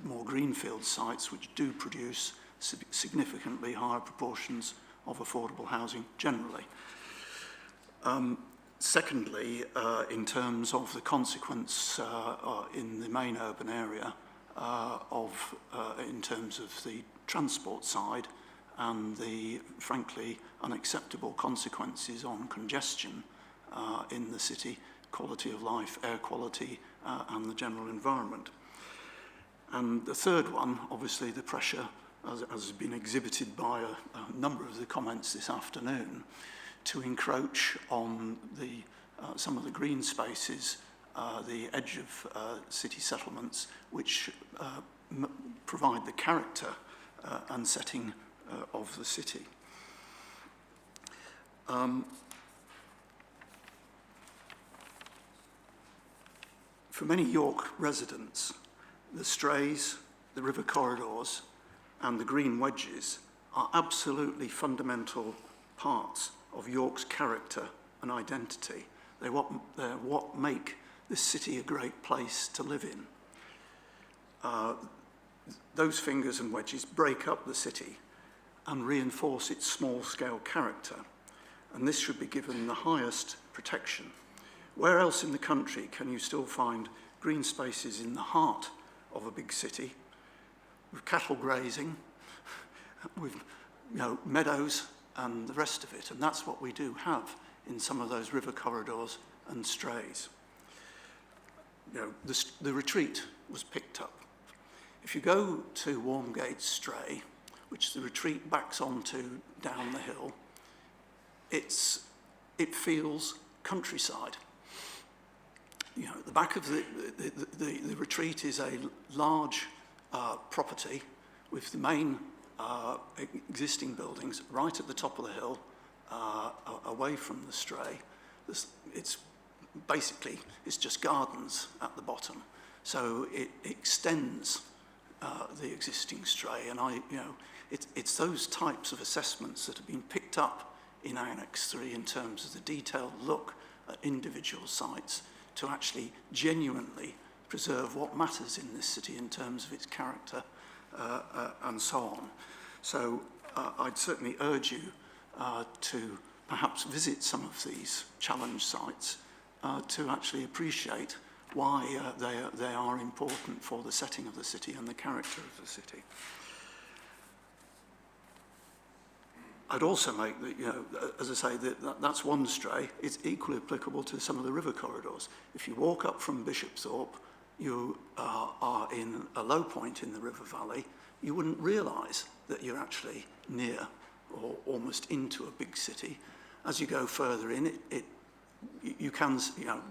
S: more greenfield sites which do produce significantly higher proportions of affordable housing generally. Secondly, in terms of the consequence in the main urban area in terms of the transport side and the frankly unacceptable consequences on congestion in the city, quality of life, air quality, and the general environment. And the third one, obviously the pressure, as has been exhibited by a number of the comments this afternoon, to encroach on some of the green spaces, the edge of city settlements, which provide the character and setting of the city. For many York residents, the strays, the river corridors, and the green wedges are absolutely fundamental parts of York's character and identity. They're what make this city a great place to live in. Those fingers and wedges break up the city and reinforce its small-scale character, and this should be given the highest protection. Where else in the country can you still find green spaces in the heart of a big city, with cattle grazing, with meadows and the rest of it? And that's what we do have in some of those river corridors and strays. The retreat was picked up. If you go to Warmgate Stray, which the retreat backs onto down the hill, it feels countryside. The back of the retreat is a large property with the main existing buildings right at the top of the hill, away from the Stray. It's just gardens at the bottom, so it extends the existing Stray, and it's those types of assessments that have been picked up in Annex 3 in terms of the detailed look at individual sites to actually genuinely preserve what matters in this city in terms of its character and so on. So I'd certainly urge you to perhaps visit some of these challenge sites to actually appreciate why they are important for the setting of the city and the character of the city. I'd also make that, as I say, that's one Stray. It's equally applicable to some of the river corridors. If you walk up from Bishopsthorpe, you are in a low point in the river valley. You wouldn't realise that you're actually near or almost into a big city. As you go further in,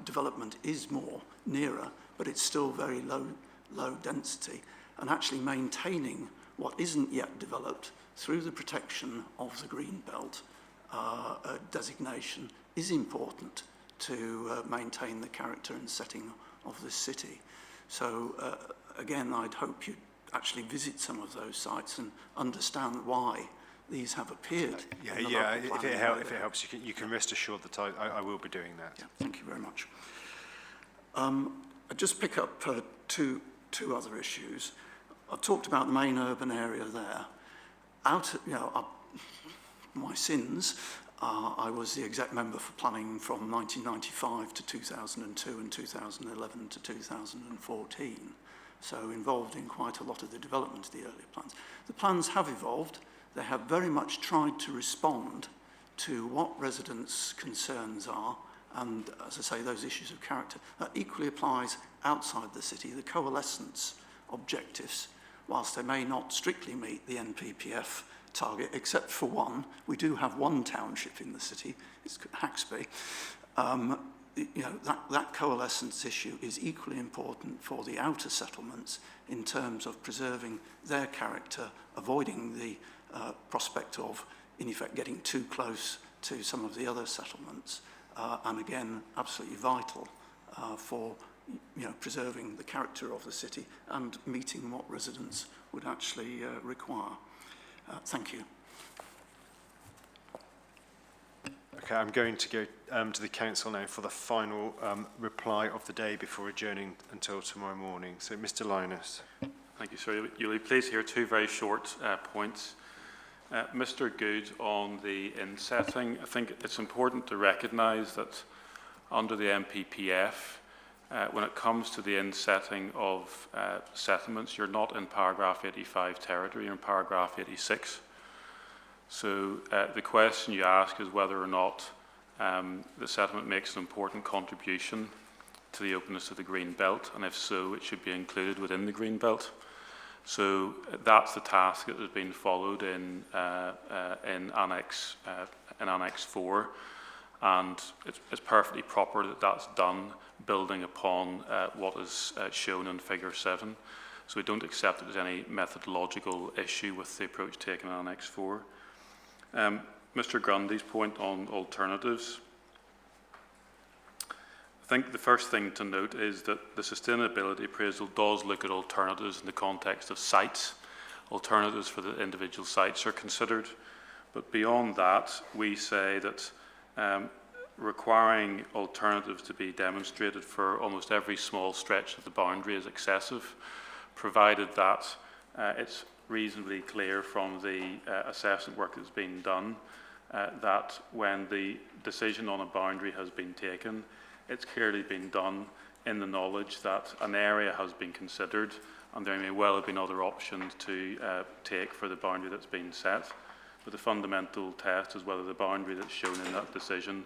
S: development is more nearer, but it's still very low density. And actually maintaining what isn't yet developed through the protection of the green belt designation is important to maintain the character and setting of the city. So again, I'd hope you'd actually visit some of those sites and understand why these have appeared.
J: If it helps, you can rest assured that I will be doing that.
S: Yeah, thank you very much. I'd just pick up two other issues. I've talked about the main urban area there. My sins, I was the exec member for planning from 1995 to 2002 and 2011 to 2014. So involved in quite a lot of the development of the earlier plans. The plans have evolved. They have very much tried to respond to what residents' concerns are, and as I say, those issues of character. That equally applies outside the city. The coalescence objectives, whilst they may not strictly meet the NPPF target, except for one, we do have one township in the city, it's Haxby. That coalescence issue is equally important for the outer settlements in terms of preserving their character, avoiding the prospect of, in effect, getting too close to some of the other settlements, and again, absolutely vital for preserving the character of the city and meeting what residents would actually require. Thank you.
J: Okay, I'm going to go to the council now for the final reply of the day before adjourning until tomorrow morning. So, Mr. Linus.
B: Thank you, sir. You'll be pleased to hear two very short points. Mr. Good, on the insetting, I think it's important to recognise that under the NPPF, when it comes to the insetting of settlements, you're not in paragraph 85 territory, you're in paragraph 86. So the question you ask is whether or not the settlement makes an important contribution to the openness of the green belt, and if so, it should be included within the green belt. So that's the task that has been followed in Annex 4, and it's perfectly proper that that's done building upon what is shown in Figure 7. So we don't accept that there's any methodological issue with the approach taken in Annex 4. Mr. Grundy's point on alternatives. I think the first thing to note is that the sustainability appraisal does look at alternatives in the context of sites. Alternatives for the individual sites are considered, but beyond that, we say that requiring alternatives to be demonstrated for almost every small stretch of the boundary is excessive, provided that it's reasonably clear from the assessment work that's been done that when the decision on a boundary has been taken, it's clearly been done in the knowledge that an area has been considered and there may well have been other options to take for the boundary that's been set. But the fundamental test is whether the boundary that's shown in that decision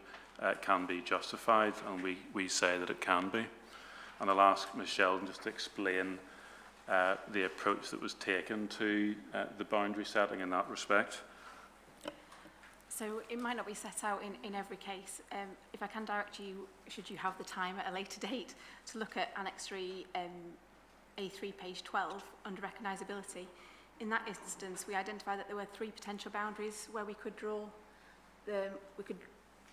B: can be justified, and we say that it can be. And I'll ask Ms Sheldon just to explain the approach that was taken to the boundary setting in that respect.
T: So it might not be set out in every case. If I can direct you, should you have the time at a later date, to look at Annex 3, A3, page 12, under recognisability. In that instance, we identified that there were 3 potential boundaries where we could draw we could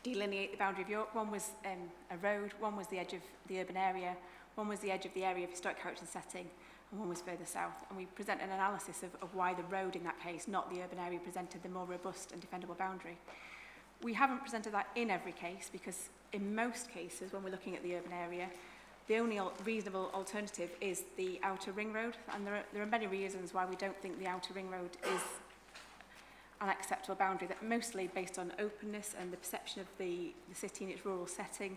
T: delineate the boundary of York. One was a road, one was the edge of the urban area, one was the edge of the area of historic character and setting, and one was further south. And we present an analysis of why the road in that case, not the urban area, presented the more robust and defendable boundary. We haven't presented that in every case because in most cases, when we're looking at the urban area, the only reasonable alternative is the outer ring road, and there are many reasons why we don't think the outer ring road is an acceptable boundary, that mostly based on openness and the perception of the city in its rural setting,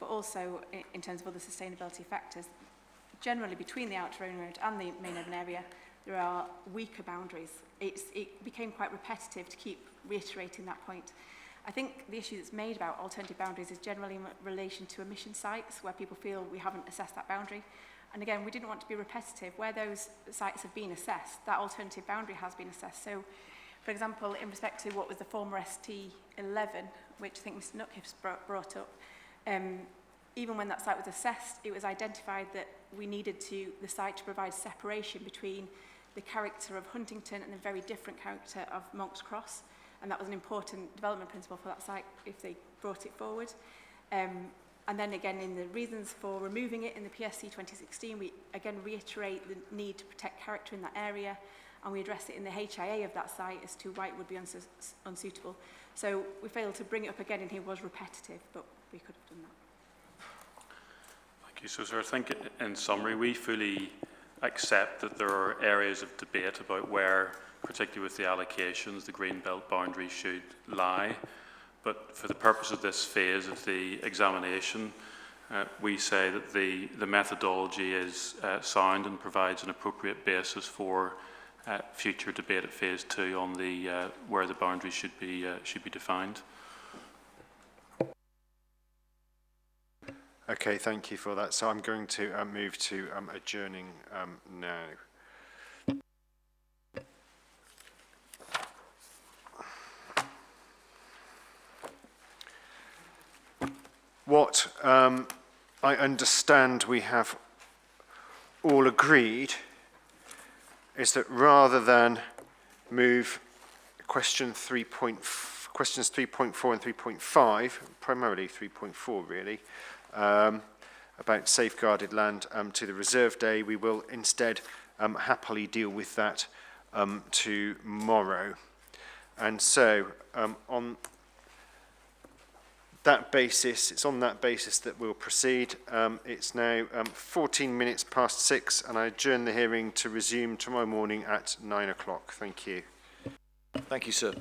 T: but also in terms of other sustainability factors. Generally, between the outer ring road and the main urban area, there are weaker boundaries. It became quite repetitive to keep reiterating that point. I think the issue that's made about alternative boundaries is generally in relation to emission sites, where people feel we haven't assessed that boundary. And again, we didn't want to be repetitive. Where those sites have been assessed, that alternative boundary has been assessed. So, for example, in respect to what was the former ST11, which I think Mr Nutkip's brought up, even when that site was assessed, it was identified that we needed the site to provide separation between the character of Huntington and the very different character of Monk's Cross. And that was an important development principle for that site if they brought it forward. And then again, in the reasons for removing it in the PSC 2016, we again reiterate the need to protect character in that area, and we address it in the HIA of that site as to why it would be unsuitable. So we failed to bring it up again, and it was repetitive, but we could have done that.
B: Thank you. So, sir, I think in summary, we fully accept that there are areas of debate about where, particularly with the allocations, the green belt boundary should lie. But for the purpose of this phase of the examination, we say that the methodology is sound and provides an appropriate basis for future debate at phase 2 on the where the boundaries should be defined.
J: Okay, thank you for that. So I'm going to move to adjourning now. What I understand we have all agreed is that rather than move questions 3.4 and 3.5, primarily 3.4 really, about safeguarded land to the reserve day, we will instead happily deal with that tomorrow. And so on that basis, it's on that basis that we'll proceed. It's now 14 minutes past 6, and I adjourn the hearing to resume tomorrow morning at 9 o'clock. Thank you.
C: Thank you, sir.